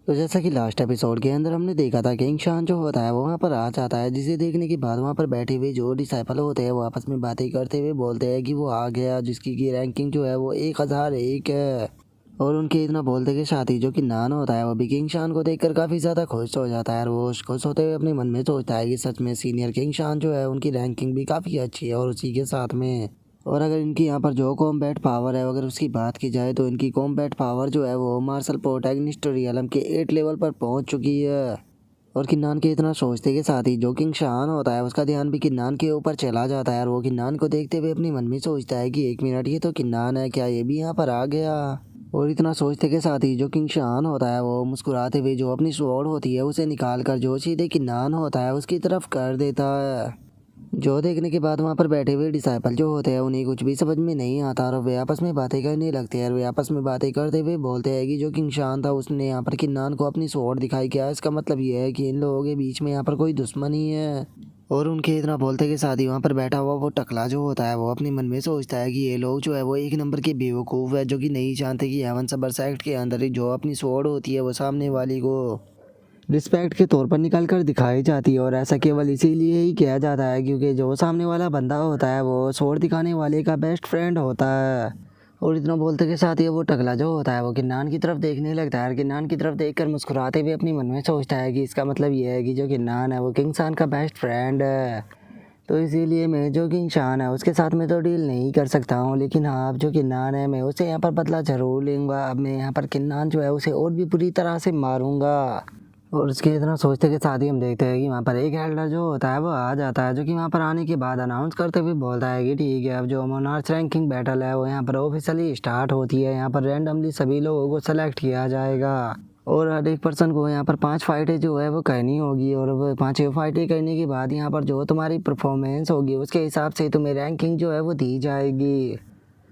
तो जैसा कि लास्ट एपिसोड के अंदर हमने देखा था, किंग शान जो होता है वो वहाँ पर आ जाता है, जिसे देखने के बाद वहाँ पर बैठे हुए जो डिसाइपल होते हैं वो आपस में बातें करते हुए बोलते हैं कि वो आ गया, जिसकी की रैंकिंग जो है वो 1001 है। और उनके इतना बोलते के साथ ही जो कि नान होता है वो भी किंग शान को देखकर काफ़ी ज़्यादा खुश हो जाता है, और वो खुश होते हुए अपने मन में सोचता है कि सच में सीनियर किंग शान जो है उनकी रैंकिंग भी काफ़ी अच्छी है। और उसी के साथ में और अगर इनकी यहाँ पर जो कॉम्बैट पावर है, अगर उसकी बात की जाए तो इनकी कॉम्बैट पावर जो है वो मार्शल प्रोटैगनिस्ट रियलम के 8 लेवल पर पहुंच चुकी है। और किन्नान के इतना सोचते के साथ ही जो किंग शान होता है उसका ध्यान भी किन्नान के ऊपर चला जाता है, और वो किन्नान को देखते हुए अपने मन में सोचता है कि एक मिनट, ये तो किन्नान है, क्या ये भी यहाँ पर आ गया। और इतना सोचते के साथ ही जो किंग शान होता है वो मुस्कुराते हुए जो अपनी स्वॉर्ड होती है उसे निकाल कर जो सीधे किन्नान होता है उसकी तरफ कर देता है। जो देखने के बाद वहाँ पर बैठे हुए डिसाइपल जो होते हैं उन्हें कुछ भी समझ में नहीं आता, और वे आपस में बातें करने लगते हैं, और वे आपस में बातें करते हुए बोलते हैं कि जो किंग शान था उसने यहाँ पर किन्नान को अपनी स्वॉर्ड दिखाई, क्या इसका मतलब ये है कि इन लोगों के बीच में यहाँ पर कोई दुश्मनी है। और उनके इतना बोलते के साथ ही वहाँ पर बैठा हुआ वो टकला जो होता है वो अपने मन में सोचता है कि ये लोग जो है वो एक नंबर के बेवकूफ़ है, जो कि नहीं जानते कि हेवन सबर सेक्ट के अंदर ही जो अपनी स्वॉर्ड होती है वो सामने वाली को रिस्पेक्ट के तौर पर निकाल कर दिखाई जाती है। और ऐसा केवल इसीलिए ही किया जाता है क्योंकि जो सामने वाला बंदा होता है वो स्वॉर्ड दिखाने वाले का बेस्ट फ्रेंड होता है। और इतना बोलते के साथ ही वो टकला जो होता है वो किन्नान की तरफ देखने लगता है, और किन्नान की तरफ देखकर मुस्कुराते हुए अपने मन में सोचता है कि इसका मतलब ये है कि जो किन्नान है वो किंग शान का बेस्ट फ्रेंड है। तो इसीलिए मैं जो किंग शान है उसके साथ में तो डील नहीं कर सकता हूँ, लेकिन हाँ, अब जो किन्नान है मैं उसे यहाँ पर बदला ज़रूर लूँगा। अब मैं यहाँ पर किन्नान जो है उसे और भी बुरी तरह से मारूंगा। और उसके इतना सोचते के साथ ही हम देखते हैं कि वहाँ पर एक एल्डर जो होता है वो आ जाता है, जो कि वहाँ पर आने के बाद अनाउंस करते हुए बोलता है कि ठीक है, अब जो मोनार्च रैंकिंग बैटल है वो यहाँ पर ऑफिशियली स्टार्ट होती है। यहाँ पर रैंडमली सभी लोगों को सेलेक्ट किया जाएगा, और हर एक पर्सन को यहाँ पर 5 फाइटें जो है वो करनी होगी, और वो 5 फाइटें करने के बाद यहाँ पर जो तुम्हारी परफॉर्मेंस होगी उसके हिसाब से तुम्हें रैंकिंग जो है वो दी जाएगी।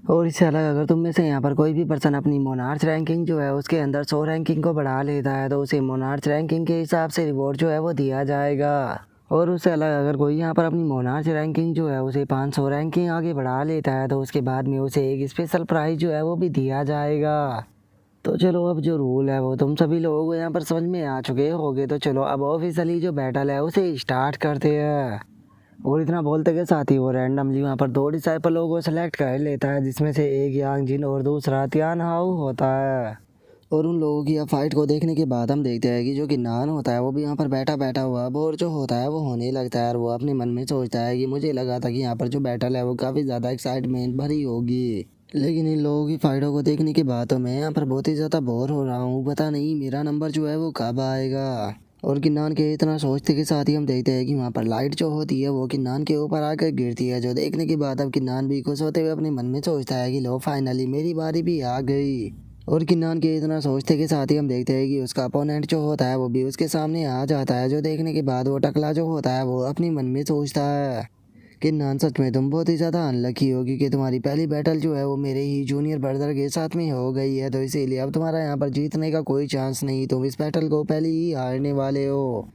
और इससे अलग अगर तुम में से यहाँ पर कोई भी पर्सन अपनी मोनार्च रैंकिंग जो है उसके अंदर 100 रैंकिंग को बढ़ा लेता है तो उसे मोनार्च रैंकिंग के हिसाब से रिवॉर्ड जो है वो दिया जाएगा। और उससे अलग अगर कोई यहाँ पर अपनी मोनार्च रैंकिंग जो है उसे 500 रैंकिंग आगे बढ़ा लेता है तो उसके बाद में उसे एक स्पेशल प्राइज जो है वो भी दिया जाएगा। तो चलो, अब जो रूल है वो तुम सभी लोगों को यहाँ पर समझ में आ चुके होगे, तो चलो अब ऑफिशियली जो बैटल है उसे स्टार्ट करते हैं। और इतना बोलते के साथ ही वो रैंडमली वहाँ पर 2 डिसाइपलों को सेलेक्ट कर लेता है, जिसमें से एक यांग जिन और दूसरा तियान हाउ होता है। और उन लोगों की फाइट को देखने के बाद हम देखते हैं कि जो कि नान होता है वो भी यहाँ पर बैठा बैठा हुआ बोर जो होता है वो होने लगता है, और वो अपने मन में सोचता है कि मुझे लगा था कि यहाँ पर जो बैटल है वो काफ़ी ज़्यादा एक्साइटमेंट भरी होगी, लेकिन इन लोगों की फाइटों को देखने के बाद तो मैं यहाँ पर बहुत ही ज़्यादा बोर हो रहा हूँ, पता नहीं मेरा नंबर जो है वो कब आएगा। और किन्नान के इतना सोचते के साथ ही हम देखते हैं कि वहाँ पर लाइट जो होती है वो किन्नान के ऊपर आकर गिरती है, जो देखने के बाद अब किन्नान भी खुश होते हुए अपने मन में सोचता है कि लो, फाइनली मेरी बारी भी आ गई। और किन्नान के इतना सोचते के साथ ही हम देखते हैं कि उसका अपोनेंट जो होता है वो भी उसके सामने आ जाता है, जो देखने के बाद वो टकला जो होता है वो अपने मन में सोचता है कि नान, सच में तुम बहुत ही ज़्यादा अनलकी होगी कि तुम्हारी पहली बैटल जो है वो मेरे ही जूनियर ब्रदर के साथ में हो गई है, तो इसीलिए अब तुम्हारा यहाँ पर जीतने का कोई चांस नहीं, तुम इस बैटल को पहले ही हारने वाले हो।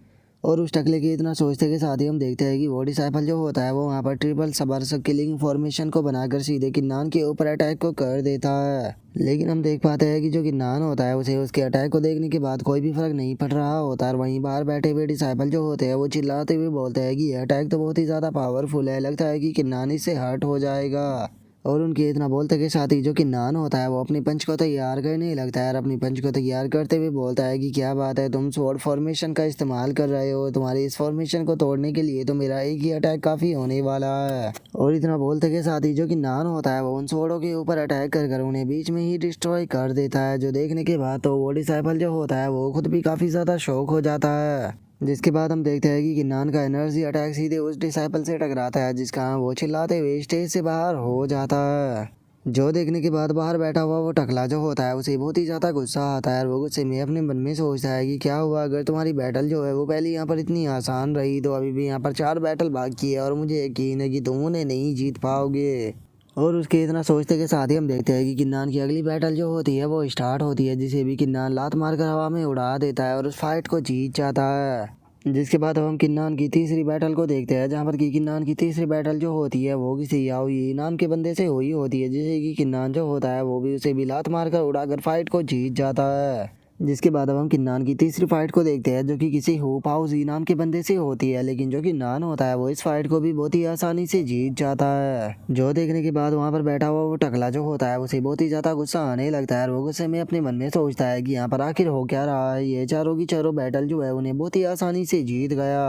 और उस टकले के इतना सोचते के साथ ही हम देखते हैं कि वो डिसाइपल जो होता है वो वहाँ पर ट्रिपल सबर्स किलिंग फॉर्मेशन को बनाकर सीधे किन्नान के ऊपर अटैक को कर देता है। लेकिन हम देख पाते हैं कि जो किन्नान होता है उसे उसके अटैक को देखने के बाद कोई भी फर्क नहीं पड़ रहा होता, और वहीं बाहर बैठे हुए डिसाइपल जो होते हैं वो चिल्लाते हुए बोलते हैं कि यह अटैक तो बहुत ही ज़्यादा पावरफुल है, लगता है कि किन्नान इससे हर्ट हो जाएगा। और उनके इतना बोलते के साथ ही जो किन्नान होता है वो अपनी पंच को तैयार करने लगता है, और अपनी पंच को तैयार करते हुए बोलता है कि क्या बात है, तुम स्वॉर्ड फॉर्मेशन का इस्तेमाल कर रहे हो, तुम्हारी इस फॉर्मेशन को तोड़ने के लिए तो मेरा एक ही अटैक काफ़ी होने वाला है। और इतना बोलते के साथ ही जो किन्नान होता है वो उन स्वॉर्डों के ऊपर अटैक कर कर उन्हें बीच में ही डिस्ट्रॉय कर देता है, जो देखने के बाद तो वो डिसाइपल जो होता है वो खुद भी काफ़ी ज़्यादा शॉक हो जाता है। जिसके बाद हम देखते हैं कि किन्नान का एनर्जी अटैक सीधे उस डिसाइपल से टकराता है, जिसका वो चिल्लाते हुए स्टेज से बाहर हो जाता है। जो देखने के बाद बाहर बैठा हुआ वो टकला जो होता है उसे बहुत ही ज़्यादा गुस्सा आता है, और वो गुस्से में अपने मन में सोचता है कि क्या हुआ अगर तुम्हारी बैटल जो है वो पहले यहाँ पर इतनी आसान रही, तो अभी भी यहाँ पर 4 बैटल बाकी है, और मुझे यकीन है कि तुम उन्हें नहीं जीत पाओगे। और उसके इतना सोचते के साथ ही हम देखते हैं कि किन्नान की अगली बैटल जो होती है वो स्टार्ट होती है, जिसे भी किन्नान लात मारकर हवा में उड़ा देता है और उस फाइट को जीत जाता है। जिसके बाद अब हम किन्नान की तीसरी बैटल को देखते हैं, जहाँ पर कि किन्नान की तीसरी बैटल जो होती है वो किसी याओई नाम के बंदे से हुई होती है, जिसे कि किन्नान जो होता है वो भी उसे भी लात मारकर उड़ाकर फाइट को जीत जाता है। जिसके बाद अब हम किन्नान की तीसरी फाइट को देखते हैं, जो कि किसी हु पाओजी नाम के बंदे से होती है, लेकिन जो किन्नान होता है वो इस फाइट को भी बहुत ही आसानी से जीत जाता है। जो देखने के बाद वहाँ पर बैठा हुआ वो टकला जो होता है उसे बहुत ही ज्यादा गुस्सा आने लगता है और वो गुस्से में अपने मन में सोचता है कि यहाँ पर आखिर हो क्या रहा है। ये चारों की चारों बैटल जो है उन्हें बहुत ही आसानी से जीत गया।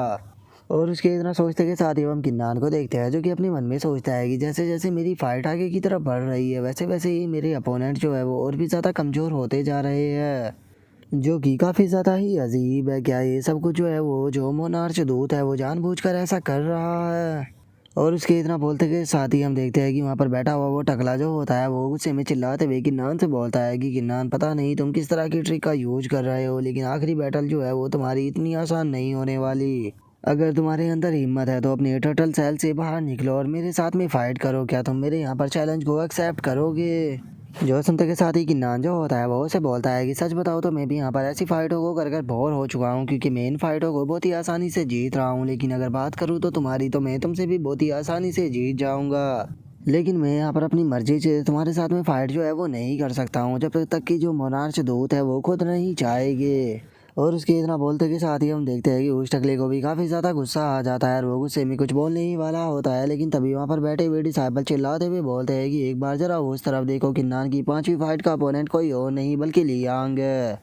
और उसके इतना सोचते के साथ ही हम किन्नान को देखते हैं, जो कि अपने मन में सोचता है कि जैसे जैसे मेरी फाइट आगे की तरफ बढ़ रही है वैसे वैसे ही मेरे अपोनेंट जो है वो और भी ज़्यादा कमज़ोर होते जा रहे हैं, जो कि काफ़ी ज़्यादा ही अजीब है। क्या ये सब कुछ जो है वो जो मोनार्च दूत है वो जानबूझकर ऐसा कर रहा है। और उसके इतना बोलते के साथ ही हम देखते हैं कि वहाँ पर बैठा हुआ वो टकला जो होता है वो गुस्से में चिल्लाते हुए किन्नान से बोलता है कि किन्नान, पता नहीं तुम किस तरह की ट्रिक का यूज कर रहे हो, लेकिन आखिरी बैटल जो है वो तुम्हारी इतनी आसान नहीं होने वाली। अगर तुम्हारे अंदर हिम्मत है तो अपने टर्टल सेल से बाहर निकलो और मेरे साथ में फाइट करो। क्या तुम मेरे यहाँ पर चैलेंज को एक्सेप्ट करोगे? जो सुनते के साथ ही किन्नान जो होता है वो उसे बोलता है कि सच बताओ तो मैं भी यहाँ पर ऐसी फाइटों को कर कर बोर हो चुका हूँ, क्योंकि मैं इन फाइटों को बहुत ही आसानी से जीत रहा हूँ, लेकिन अगर बात करूँ तो तुम्हारी, तो मैं तुमसे भी बहुत ही आसानी से जीत जाऊँगा। लेकिन मैं यहाँ पर अपनी मर्जी से तुम्हारे साथ में फाइट जो है वो नहीं कर सकता हूँ जब तक कि जो मोनार्च दूत है वो खुद नहीं चाहेंगे। और उसके इतना बोलते के साथ ही हम देखते हैं कि उस टकले को भी काफ़ी ज़्यादा गुस्सा आ जाता है और वो गुस्से में कुछ बोलने ही वाला होता है, लेकिन तभी वहाँ पर बैठे हुए डिसाइपल चिल्लाते हुए बोलते हैं कि एक बार जरा उस तरफ देखो, किन्नान की पांचवी फाइट का अपोनेंट कोई और नहीं बल्कि लियांग है।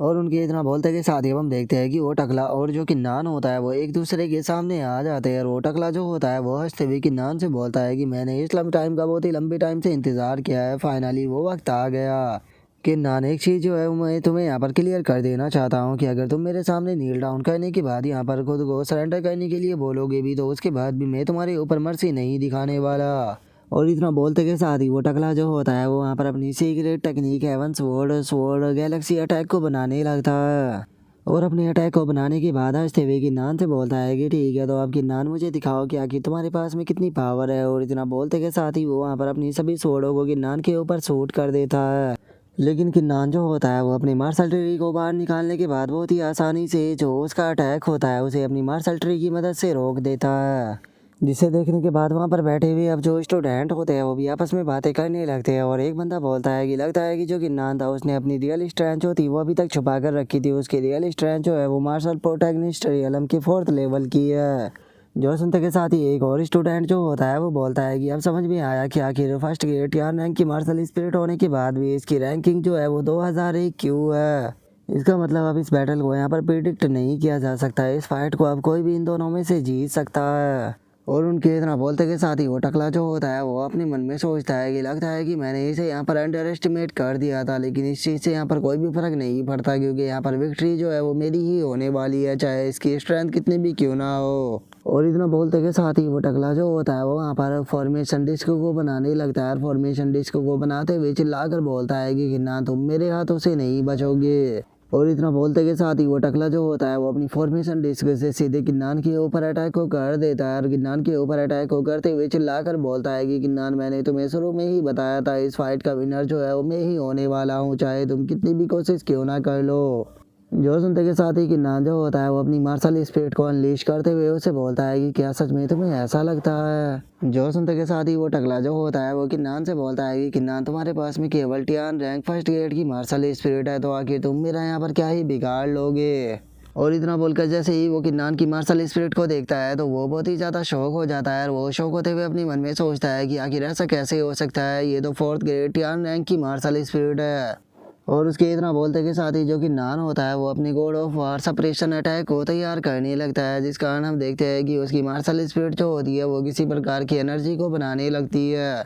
और उनके इतना बोलते के साथ ही हम देखते हैं कि वो टकला और जो किन्नान होता है वो एक दूसरे के सामने आ जाते हैं और वो टकला जो होता है वो हंसते हुए किन्नान से बोलता है कि मैंने इस लंबे टाइम का बहुत ही लंबे टाइम से इंतज़ार किया है, फाइनली वो वक्त आ गया। किन्नान, एक चीज़ जो है वो मैं तुम्हें यहाँ पर क्लियर कर देना चाहता हूँ कि अगर तुम मेरे सामने नील डाउन करने के बाद यहाँ पर खुद को सरेंडर करने के लिए बोलोगे भी तो उसके बाद भी मैं तुम्हारे ऊपर मर्सी नहीं दिखाने वाला। और इतना बोलते के साथ ही वो टकला जो होता है वो वहाँ पर अपनी secret technique heaven sword sword galaxy attack को बनाने लगता है। और अपने अटैक को बनाने के बाद हंसते हुए किन्नान से बोलता है कि ठीक है, तो अब किन्नान मुझे दिखाओ कि आखिर तुम्हारे पास में कितनी पावर है। और इतना बोलते के साथ ही वो वहाँ पर अपनी सभी स्वॉर्डों को किन्नान के ऊपर शूट कर देता है। लेकिन किन्नान जो होता है वो अपनी मार्शल ट्री को बाहर निकालने के बाद बहुत ही आसानी से जो उसका अटैक होता है उसे अपनी मार्शल ट्री की मदद से रोक देता है, जिसे देखने के बाद वहाँ पर बैठे हुए अब जो स्टूडेंट होते हैं वो भी आपस में बातें करने लगते हैं। और एक बंदा बोलता है कि लगता है कि जो किन्नान था उसने अपनी रियल स्ट्रेंथ जो थी वो अभी तक छुपा कर रखी थी। उसकी रियल स्ट्रेंथ जो है वो मार्शल प्रोटैगनिस्ट रियलम के 4th लेवल की है। जो सुनते के साथ ही एक और स्टूडेंट जो होता है वो बोलता है कि अब समझ में आया कि आखिर फर्स्ट ग्रेड टियान रैंक की मार्शल स्पिरिट होने के बाद भी इसकी रैंकिंग जो है वो 2001 क्यों है। इसका मतलब अब इस बैटल को यहाँ पर प्रिडिक्ट नहीं किया जा सकता है, इस फाइट को अब कोई भी इन दोनों में से जीत सकता है। और उनके इतना बोलते के साथ ही वो टकला जो होता है वो अपने मन में सोचता है कि लगता है कि मैंने इसे यहाँ पर अंडर एस्टिमेट कर दिया था, लेकिन इस चीज़ से यहाँ पर कोई भी फर्क नहीं पड़ता, क्योंकि यहाँ पर विक्ट्री जो है वो मेरी ही होने वाली है, चाहे इसकी स्ट्रेंथ कितनी भी क्यों ना हो। और इतना बोलते के साथ ही वो टकला जो होता है वो वहाँ पर फॉर्मेशन डिस्क को बनाने लगता है और फॉर्मेशन डिस्क को बनाते हुए चिल्ला कर बोलता है कि किन्नान, तुम मेरे हाथों से नहीं बचोगे। और इतना बोलते के साथ ही वो टकला जो होता है वो अपनी फॉर्मेशन डिस्क से सीधे किन्नान के ऊपर अटैक को कर देता है और किन्नान के ऊपर अटैक को करते हुए चिल्ला कर बोलता है कि किन्नान, मैंने तुम्हें शुरू में ही बताया था इस फाइट का विनर जो है वो मैं ही होने वाला हूँ, चाहे तुम कितनी भी कोशिश क्यों ना कर लो। जो सुनते के साथ ही किन्नान जो होता है वो अपनी मार्शल स्पिरिट को अनलीश करते हुए उसे बोलता है कि क्या सच में तुम्हें ऐसा लगता है। जो सुनते के साथ ही वो टकला जो होता है वो किन्नान से बोलता है कि किन्नान, तुम्हारे पास में केवल टियान रैंक फर्स्ट ग्रेड की मार्शल स्पिरिट है, तो आखिर तुम मेरा यहाँ पर क्या ही बिगाड़ लोगे। और इतना बोलकर जैसे ही वो किन्नान की मार्शल स्पिरिट को देखता है तो वो बहुत ही ज़्यादा शौक हो जाता है और वो शौक होते हुए अपने मन में सोचता है कि आखिर ऐसा कैसे हो सकता है, ये तो 4th ग्रेड टियान रैंक की मार्शल स्पिरिट है। और उसके इतना बोलते के साथ ही जो कि नान होता है वो अपनी God of war suppression attack को तैयार करने लगता है, जिस कारण हम देखते हैं कि उसकी मार्शल स्पिरिट जो होती है वो किसी प्रकार की एनर्जी को बनाने लगती है।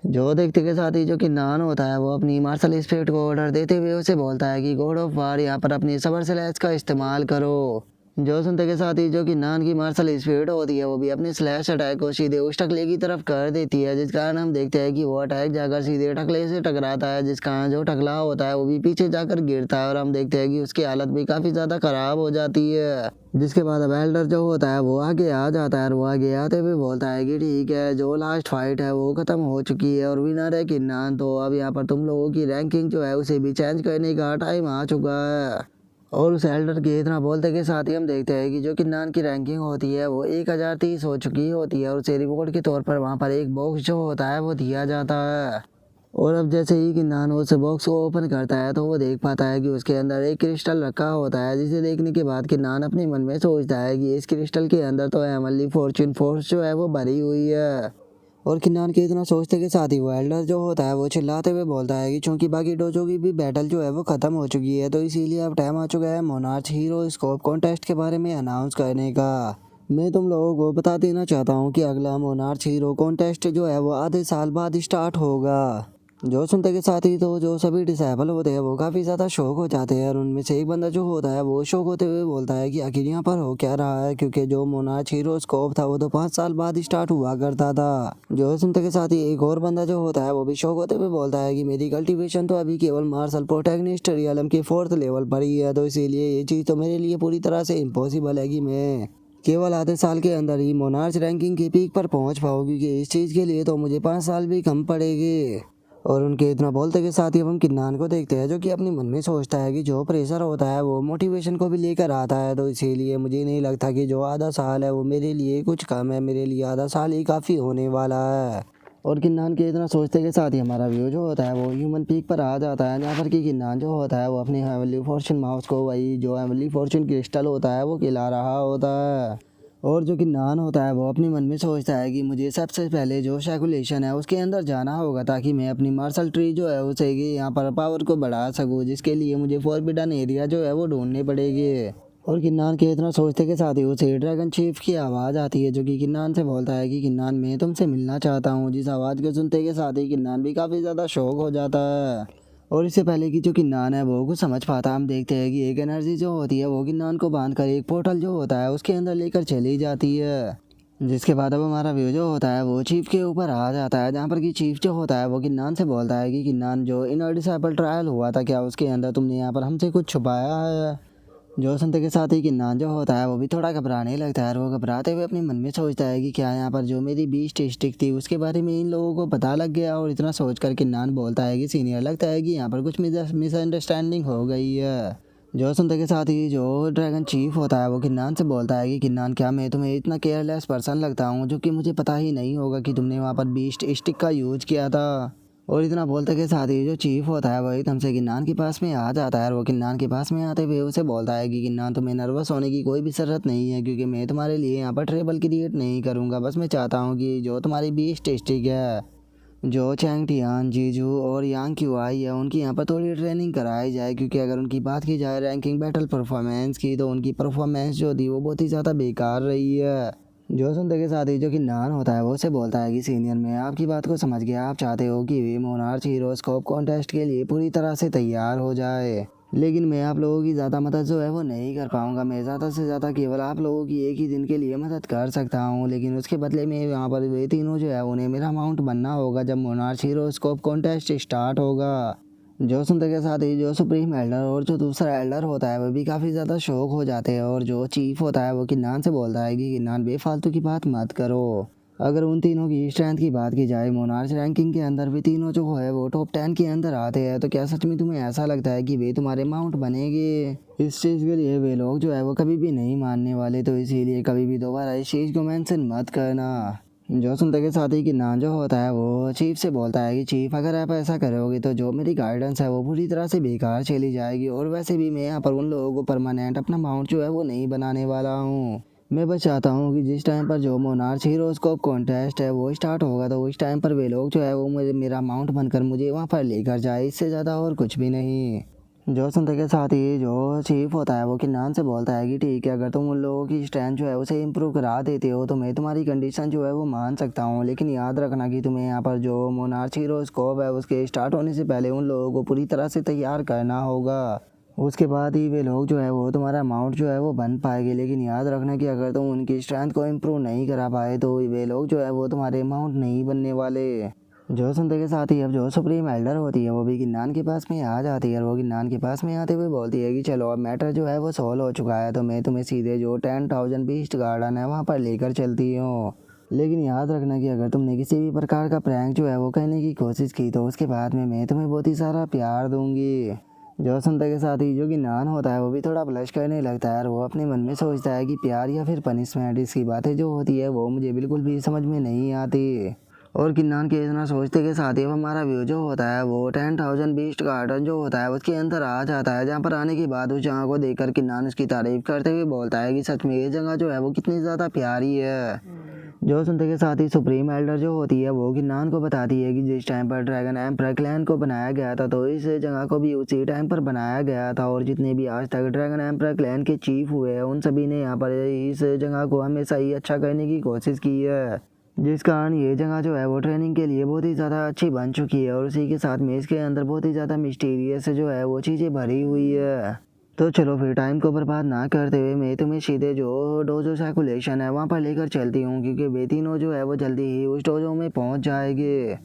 जो देखते के साथ ही जो कि नान होता है वो अपनी मार्शल स्पिरिट को ऑर्डर देते हुए उसे बोलता है कि गॉड ऑफ वार यहाँ पर अपनी सबर स्लैश का इस्तेमाल करो। जो सुनते के साथ ही जो कि नान की मार्शल स्पिरिट होती है वो भी अपने स्लैश अटैक को सीधे उस टकले की तरफ कर देती है, जिस कारण हम देखते हैं कि वो अटैक जाकर सीधे टकले से टकराता है, जिस कारण जो टकला होता है वो भी पीछे जाकर गिरता है और हम देखते हैं कि उसकी हालत भी काफ़ी ज़्यादा ख़राब हो जाती है। जिसके बाद अब एल्डर जो होता है वो आगे आ जाता है और वो आगे आते हुए बोलता है कि ठीक है, जो लास्ट फाइट है वो ख़त्म हो चुकी है और विनर है किन्नान, तो अब यहाँ पर तुम लोगों की रैंकिंग जो है उसे भी चेंज करने का टाइम आ चुका है। और उस एल्डर के इतना बोलते के साथ ही हम देखते हैं कि जो किन्नान की रैंकिंग होती है वो 1030 हो चुकी होती है और उसे रिवॉर्ड के तौर पर वहाँ पर एक बॉक्स जो होता है वो दिया जाता है। और अब जैसे ही किन्नान उस बॉक्स को ओपन करता है तो वो देख पाता है कि उसके अंदर एक क्रिस्टल रखा होता है, जिसे देखने के बाद किन्नान अपने मन में सोचता है कि इस क्रिस्टल के अंदर तो हेवनली फॉर्चून फोर्स जो है वो भरी हुई है। और किन्नान के इतना सोचते के साथ ही वो एल्डर जो होता है वो चिल्लाते हुए बोलता है कि चूंकि बाकी डोजो की भी बैटल जो है वो खत्म हो चुकी है, तो इसीलिए अब टाइम आ चुका है मोनार्च हीरो स्कोप कॉन्टेस्ट के बारे में अनाउंस करने का। मैं तुम लोगों को बता देना चाहता हूँ कि अगला मोनार्च हीरो कॉन्टेस्ट जो है वो आधे साल बाद स्टार्ट होगा। जो सुनते के साथ ही तो जो सभी डिसाइबल होते हैं वो काफ़ी ज़्यादा शौक हो जाते हैं, और उनमें से एक बंदा जो होता है वो शौक होते हुए बोलता है कि आखिर यहाँ पर हो क्या रहा है, क्योंकि जो मोनार्च हीरो स्कोप था वो तो 5 साल बाद स्टार्ट हुआ करता था। जो सुनते के साथ ही एक और बंदा जो होता है वो भी शौक होते हुए बोलता है कि मेरी कल्टीवेशन तो अभी केवल मार्शल प्रोटैगनिस्ट रियलम के 4th लेवल पर ही है, तो इसीलिए ये चीज़ तो मेरे लिए पूरी तरह से इम्पॉसिबल है कि मैं केवल आधे साल के अंदर ही मोनार्च रैंकिंग की पीक पर पहुंच पाऊँ, क्योंकि इस चीज़ के लिए तो मुझे 5 साल भी कम पड़ेंगे। और उनके इतना बोलते के साथ ही अब हम किन्नान को देखते हैं, जो कि अपने मन में सोचता है कि जो प्रेशर होता है वो मोटिवेशन को भी लेकर आता है, तो इसीलिए मुझे नहीं लगता कि जो आधा साल है वो मेरे लिए कुछ कम है, मेरे लिए आधा साल ही काफ़ी होने वाला है। और किन्नान के इतना सोचते के साथ ही हमारा व्यू जो होता है वो ह्यूमन पीक पर आ जाता है, जहाँ पर कि किन्नान जो होता है वो अपने हेवनली फॉर्चून माउस को, वही जो हेवनली फॉर्चून क्रिस्टल होता है वो खिला रहा होता है। और जो किन्नान होता है वो अपने मन में सोचता है कि मुझे सबसे पहले जो शैकुलेशन है उसके अंदर जाना होगा, ताकि मैं अपनी मार्शल ट्री जो है उसे यहाँ पर पावर को बढ़ा सकूँ, जिसके लिए मुझे फॉरबिडन एरिया जो है वो ढूंढने पड़ेगी। और किन्नान के इतना सोचते के साथ ही उसे ड्रैगन चीफ की आवाज़ आती है, जो कि किन्नान से बोलता है कि किन्नान मैं तुमसे मिलना चाहता हूँ। जिस आवाज़ को सुनते के साथ ही किन्नान भी काफ़ी ज़्यादा शौक हो जाता है। और इससे पहले कि जो किन्नान है वो कुछ समझ पाता, हम देखते हैं कि एक एनर्जी जो होती है वो किन्नान को बांध कर एक पोर्टल जो होता है उसके अंदर लेकर चली जाती है। जिसके बाद अब हमारा व्यू जो होता है वो चीफ के ऊपर आ जाता है, जहाँ पर कि चीफ जो होता है वो किन्नान से बोलता है कि किन्नान जो इनर डिसाइपल ट्रायल हुआ था, क्या उसके अंदर तुमने यहाँ पर हमसे कुछ छुपाया है। जो सुनते के साथ ही किन्नान जो होता है वो भी थोड़ा घबराने लगता है, और वो घबराते हुए अपने मन में सोचता है कि क्या यहाँ पर जो मेरी बीस्ट स्टिक थी उसके बारे में इन लोगों को पता लग गया। और इतना सोचकर किन्नान बोलता है कि सीनियर, लगता है कि यहाँ पर कुछ मिसअंडरस्टैंडिंग हो गई है। जो सुनते के साथ ही जो ड्रैगन चीफ होता है वो किन्नान से बोलता है कि किन्नान, क्या मैं तुम्हें इतना केयरलेस पर्सन लगता हूँ जो कि मुझे पता ही नहीं होगा कि तुमने वहाँ पर बीस्ट स्टिक का यूज किया था। और इतना बोलते के साथ ही जो चीफ होता है वही एकदम से किन्नान के पास में आ जाता है, और वो किन्नान के पास में आते हुए उसे बोलता है कि किन्नान, तुम्हें नर्वस होने की कोई भी ज़रूरत नहीं है, क्योंकि मैं तुम्हारे लिए यहाँ पर ट्रेबल क्रिएट नहीं करूँगा। बस मैं चाहता हूँ कि जो तुम्हारी बीस्ट स्टिक है, जो चैंग टियान, जीजू और यांग क्यूआई है, उनकी यहाँ पर थोड़ी ट्रेनिंग कराई जाए, क्योंकि अगर उनकी बात की जाए रैंकिंग बैटल परफॉर्मेंस की, तो उनकी परफॉर्मेंस जो थी वो बहुत ही ज़्यादा बेकार रही है। जो सुनते के साथ ही जो किन्नान होता है वो उसे बोलता है कि सीनियर, मैं आपकी बात को समझ गया, आप चाहते हो कि वे मोनार्च हीरोस्कोप कॉन्टेस्ट के लिए पूरी तरह से तैयार हो जाए, लेकिन मैं आप लोगों की ज़्यादा मदद जो है वो नहीं कर पाऊँगा। मैं ज़्यादा से ज़्यादा केवल आप लोगों की एक ही दिन के लिए मदद कर सकता हूँ, लेकिन उसके बदले में यहाँ पर वे तीनों जो है उन्हें मेरा माउंट बनना होगा जब मोनार्च हीरोस्कोप कॉन्टेस्ट स्टार्ट होगा। जो सुनते के साथ ही जो सुप्रीम एल्डर और जो दूसरा एल्डर होता है वो भी काफ़ी ज़्यादा शौक हो जाते हैं, और जो चीफ होता है वो किन्नान से बोलता है कि किन्नान, बेफालतू की बात मत करो। अगर उन तीनों की स्ट्रेंथ की बात की जाए मोनार्च रैंकिंग के अंदर भी तीनों जो है वो टॉप 10 के अंदर आते हैं, तो क्या सच में तुम्हें ऐसा लगता है कि वे तुम्हारे माउंट बनेंगे? इस चीज़ के लिए वे लोग जो है वो कभी भी नहीं मानने वाले, तो इसीलिए कभी भी दोबारा इस चीज़ को मेंशन मत करना। जो सुनते के साथ ही किन्नान जो होता है वो चीफ से बोलता है कि चीफ, अगर आप ऐसा करोगे तो जो मेरी गाइडेंस है वो पूरी तरह से बेकार चली जाएगी, और वैसे भी मैं यहाँ पर उन लोगों को परमानेंट अपना माउंट जो है वो नहीं बनाने वाला हूँ। मैं बस चाहता हूँ कि जिस टाइम पर जो मोनार्च हीरोस्कोप कॉन्टेस्ट है वो स्टार्ट होगा, तो उस टाइम पर वे लोग जो है वो मुझे मेरा माउंट बनकर मुझे वहाँ पर लेकर जाए, इससे ज़्यादा और कुछ भी नहीं। जो सुनते के साथ ही जो चीफ होता है वो किन्नान से बोलता है कि ठीक है, अगर तुम उन लोगों की स्ट्रेंथ जो है उसे इम्प्रूव करा देते हो तो मैं तुम्हारी कंडीशन जो है वो मान सकता हूँ, लेकिन याद रखना कि तुम्हें यहाँ पर जो मोनार्च हीरोस्कोप है उसके स्टार्ट होने से पहले उन लोगों को पूरी तरह से तैयार करना होगा। उसके बाद ही वे लोग जो है वो तुम्हारा माउंट जो है वो बन पाएंगे, लेकिन याद रखना कि अगर तुम उनकी स्ट्रेंथ को इम्प्रूव नहीं करा पाए तो वे लोग जो है वो तुम्हारे माउंट नहीं बनने वाले। जो सुनते के साथ ही अब जो सुप्रीम एल्डर होती है वो भी किन्नान के पास में आ जाती है, और वो किन्नान के पास में आते हुए बोलती है कि चलो अब मैटर जो है वो सॉल्व हो चुका है, तो मैं तुम्हें सीधे जो 10,000 बीस्ट गार्डन है वहाँ पर लेकर चलती हूँ। लेकिन याद रखना कि अगर तुमने किसी भी प्रकार का प्रैंक जो है वो करने की कोशिश की तो उसके बाद में मैं तुम्हें बहुत ही सारा प्यार दूंगी। जो सुनते के साथ ही जो किन्नान होता है वो भी थोड़ा ब्लश करने लगता है, और वो अपने मन में सोचता है कि प्यार या फिर पनिशमेंट, इसकी बातें जो होती है वो मुझे बिल्कुल भी समझ में नहीं आती। और किन्नान के इतना सोचते के साथ ही अब हमारा व्यू जो होता है वो 10,000 बीस्ट गार्डन जो होता है उसके अंदर आ जाता है, जहाँ पर आने के बाद उस जगह को देखकर किन्नान उसकी तारीफ करते हुए बोलता है कि सच में ये जगह जो है वो कितनी ज़्यादा प्यारी है। जो सुनते के साथ ही सुप्रीम एल्डर जो होती है वो किन्नान को बताती है कि जिस टाइम पर ड्रैगन एम्परर क्लैन को बनाया गया था तो इस जगह को भी उसी टाइम पर बनाया गया था, और जितने भी आज तक ड्रैगन एम्परर क्लैन के चीफ हुए हैं उन सभी ने यहाँ पर इस जगह को हमेशा ही अच्छा करने की कोशिश की है, जिस कारण ये जगह जो है वो ट्रेनिंग के लिए बहुत ही ज़्यादा अच्छी बन चुकी है। और उसी के साथ में इसके अंदर बहुत ही ज़्यादा मिस्टीरियस जो है वो चीज़ें भरी हुई है। तो चलो फिर टाइम को बर्बाद ना करते हुए मैं तुम्हें सीधे जो डोजो सर्कुलेशन है वहाँ पर लेकर चलती हूँ, क्योंकि बेतीनो जो है वो जल्दी ही उस डोजो में पहुँच जाएगी।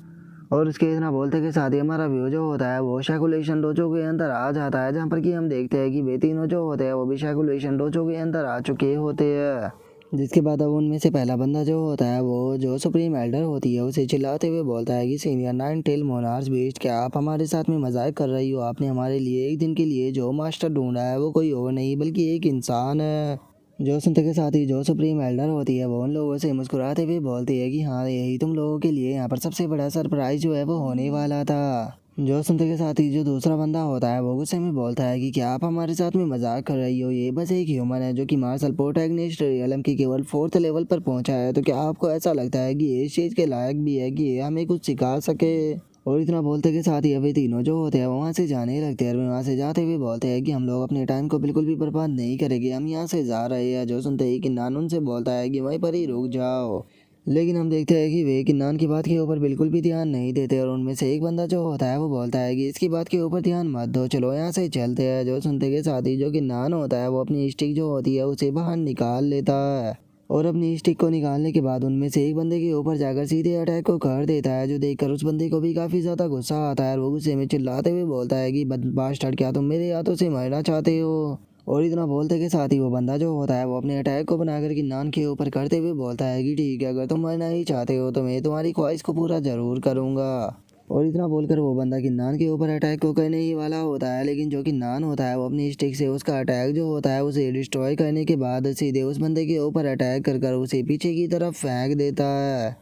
और उसके इतना बोलते के साथ ही हमारा व्यू जो होता है वो सर्कुलेशन डोजो के अंदर आ जाता है, जहाँ पर कि हम देखते हैं कि बेतीनो जो होते हैं वो भी सर्कुलेशन डोजो के अंदर आ चुके होते हैं। जिसके बाद अब उनमें से पहला बंदा जो होता है वो जो सुप्रीम एल्डर होती है उसे चिल्लाते हुए बोलता है कि senior nine tail monarch beast, क्या आप हमारे साथ में मजाक कर रही हो? आपने हमारे लिए एक दिन के लिए जो मास्टर ढूंढा है वो कोई और नहीं बल्कि एक इंसान है। जो सुनते के साथ ही जो सुप्रीम एल्डर होती है वो उन लोगों से मुस्कुराते हुए बोलती है कि हाँ, यही तुम लोगों के लिए यहाँ पर सबसे बड़ा सरप्राइज जो है वो होने वाला था। जो सुनते के साथ ही जो दूसरा बंदा होता है वो गुस्से में बोलता है कि क्या आप हमारे साथ में मजाक कर रही हो? ये बस एक ह्यूमन है जो कि मार्शल प्रोटैगनिस्ट रियलम की केवल 4th लेवल पर पहुंचा है, तो क्या आपको ऐसा लगता है कि ये इस चीज़ के लायक भी है कि ये हमें कुछ सिखा सके? और इतना बोलते के साथ ही अभी तीनों जो होते हैं वहाँ से जाने लगते हैं, और वहाँ से जाते हुए बोलते हैं कि हम लोग अपने टाइम को बिल्कुल भी बर्बाद नहीं करेंगे, हम यहाँ से जा रहे हैं। जो सुनते ही किन्नान उनसे बोलता है कि वहीं पर ही रुक जाओ, लेकिन हम देखते हैं कि वे किन्नान की बात के ऊपर बिल्कुल भी ध्यान नहीं देते, और उनमें से एक बंदा जो होता है वो बोलता है कि इसकी बात के ऊपर ध्यान मत दो, चलो यहाँ से चलते हैं। जो सुनते के साथ ही जो किन्नान होता है वो अपनी स्टिक जो होती है उसे बाहर निकाल लेता है, और अपनी स्टिक को निकालने के बाद उनमें से एक बंदे के ऊपर जाकर सीधे अटैक को कर देता है, जो देखकर उस बंदे को भी काफ़ी ज़्यादा गुस्सा आता है, और वो गुस्से में चिल्लाते हुए बोलता है कि बास्टर्ड, क्या तुम मेरे हाथों से मरना चाहते हो? और इतना बोलते के साथ ही वो बंदा जो होता है वो अपने अटैक को बनाकर किन्नान के ऊपर करते हुए बोलता है कि ठीक है, अगर तुम मरना ही चाहते हो तो मैं तुम्हारी ख्वाहिश को पूरा ज़रूर करूँगा। और इतना बोलकर वो बंदा किन्नान के ऊपर अटैक को करने ही वाला होता है, लेकिन जो किन्नान होता है वो अपनी स्टिक से उसका अटैक जो होता है उसे डिस्ट्रॉय करने के बाद सीधे उस बंदे के ऊपर अटैक कर उसे पीछे की तरफ फेंक देता है।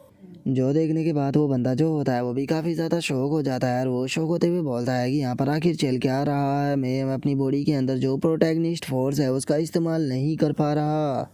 जो देखने के बाद वो बंदा जो होता है वो भी काफ़ी ज़्यादा शौक हो जाता है, और वो शौक होते हुए बोलता है कि यहाँ पर आखिर चल क्या रहा है? मैं अपनी बॉडी के अंदर जो प्रोटैगनिस्ट फोर्स है उसका इस्तेमाल नहीं कर पा रहा।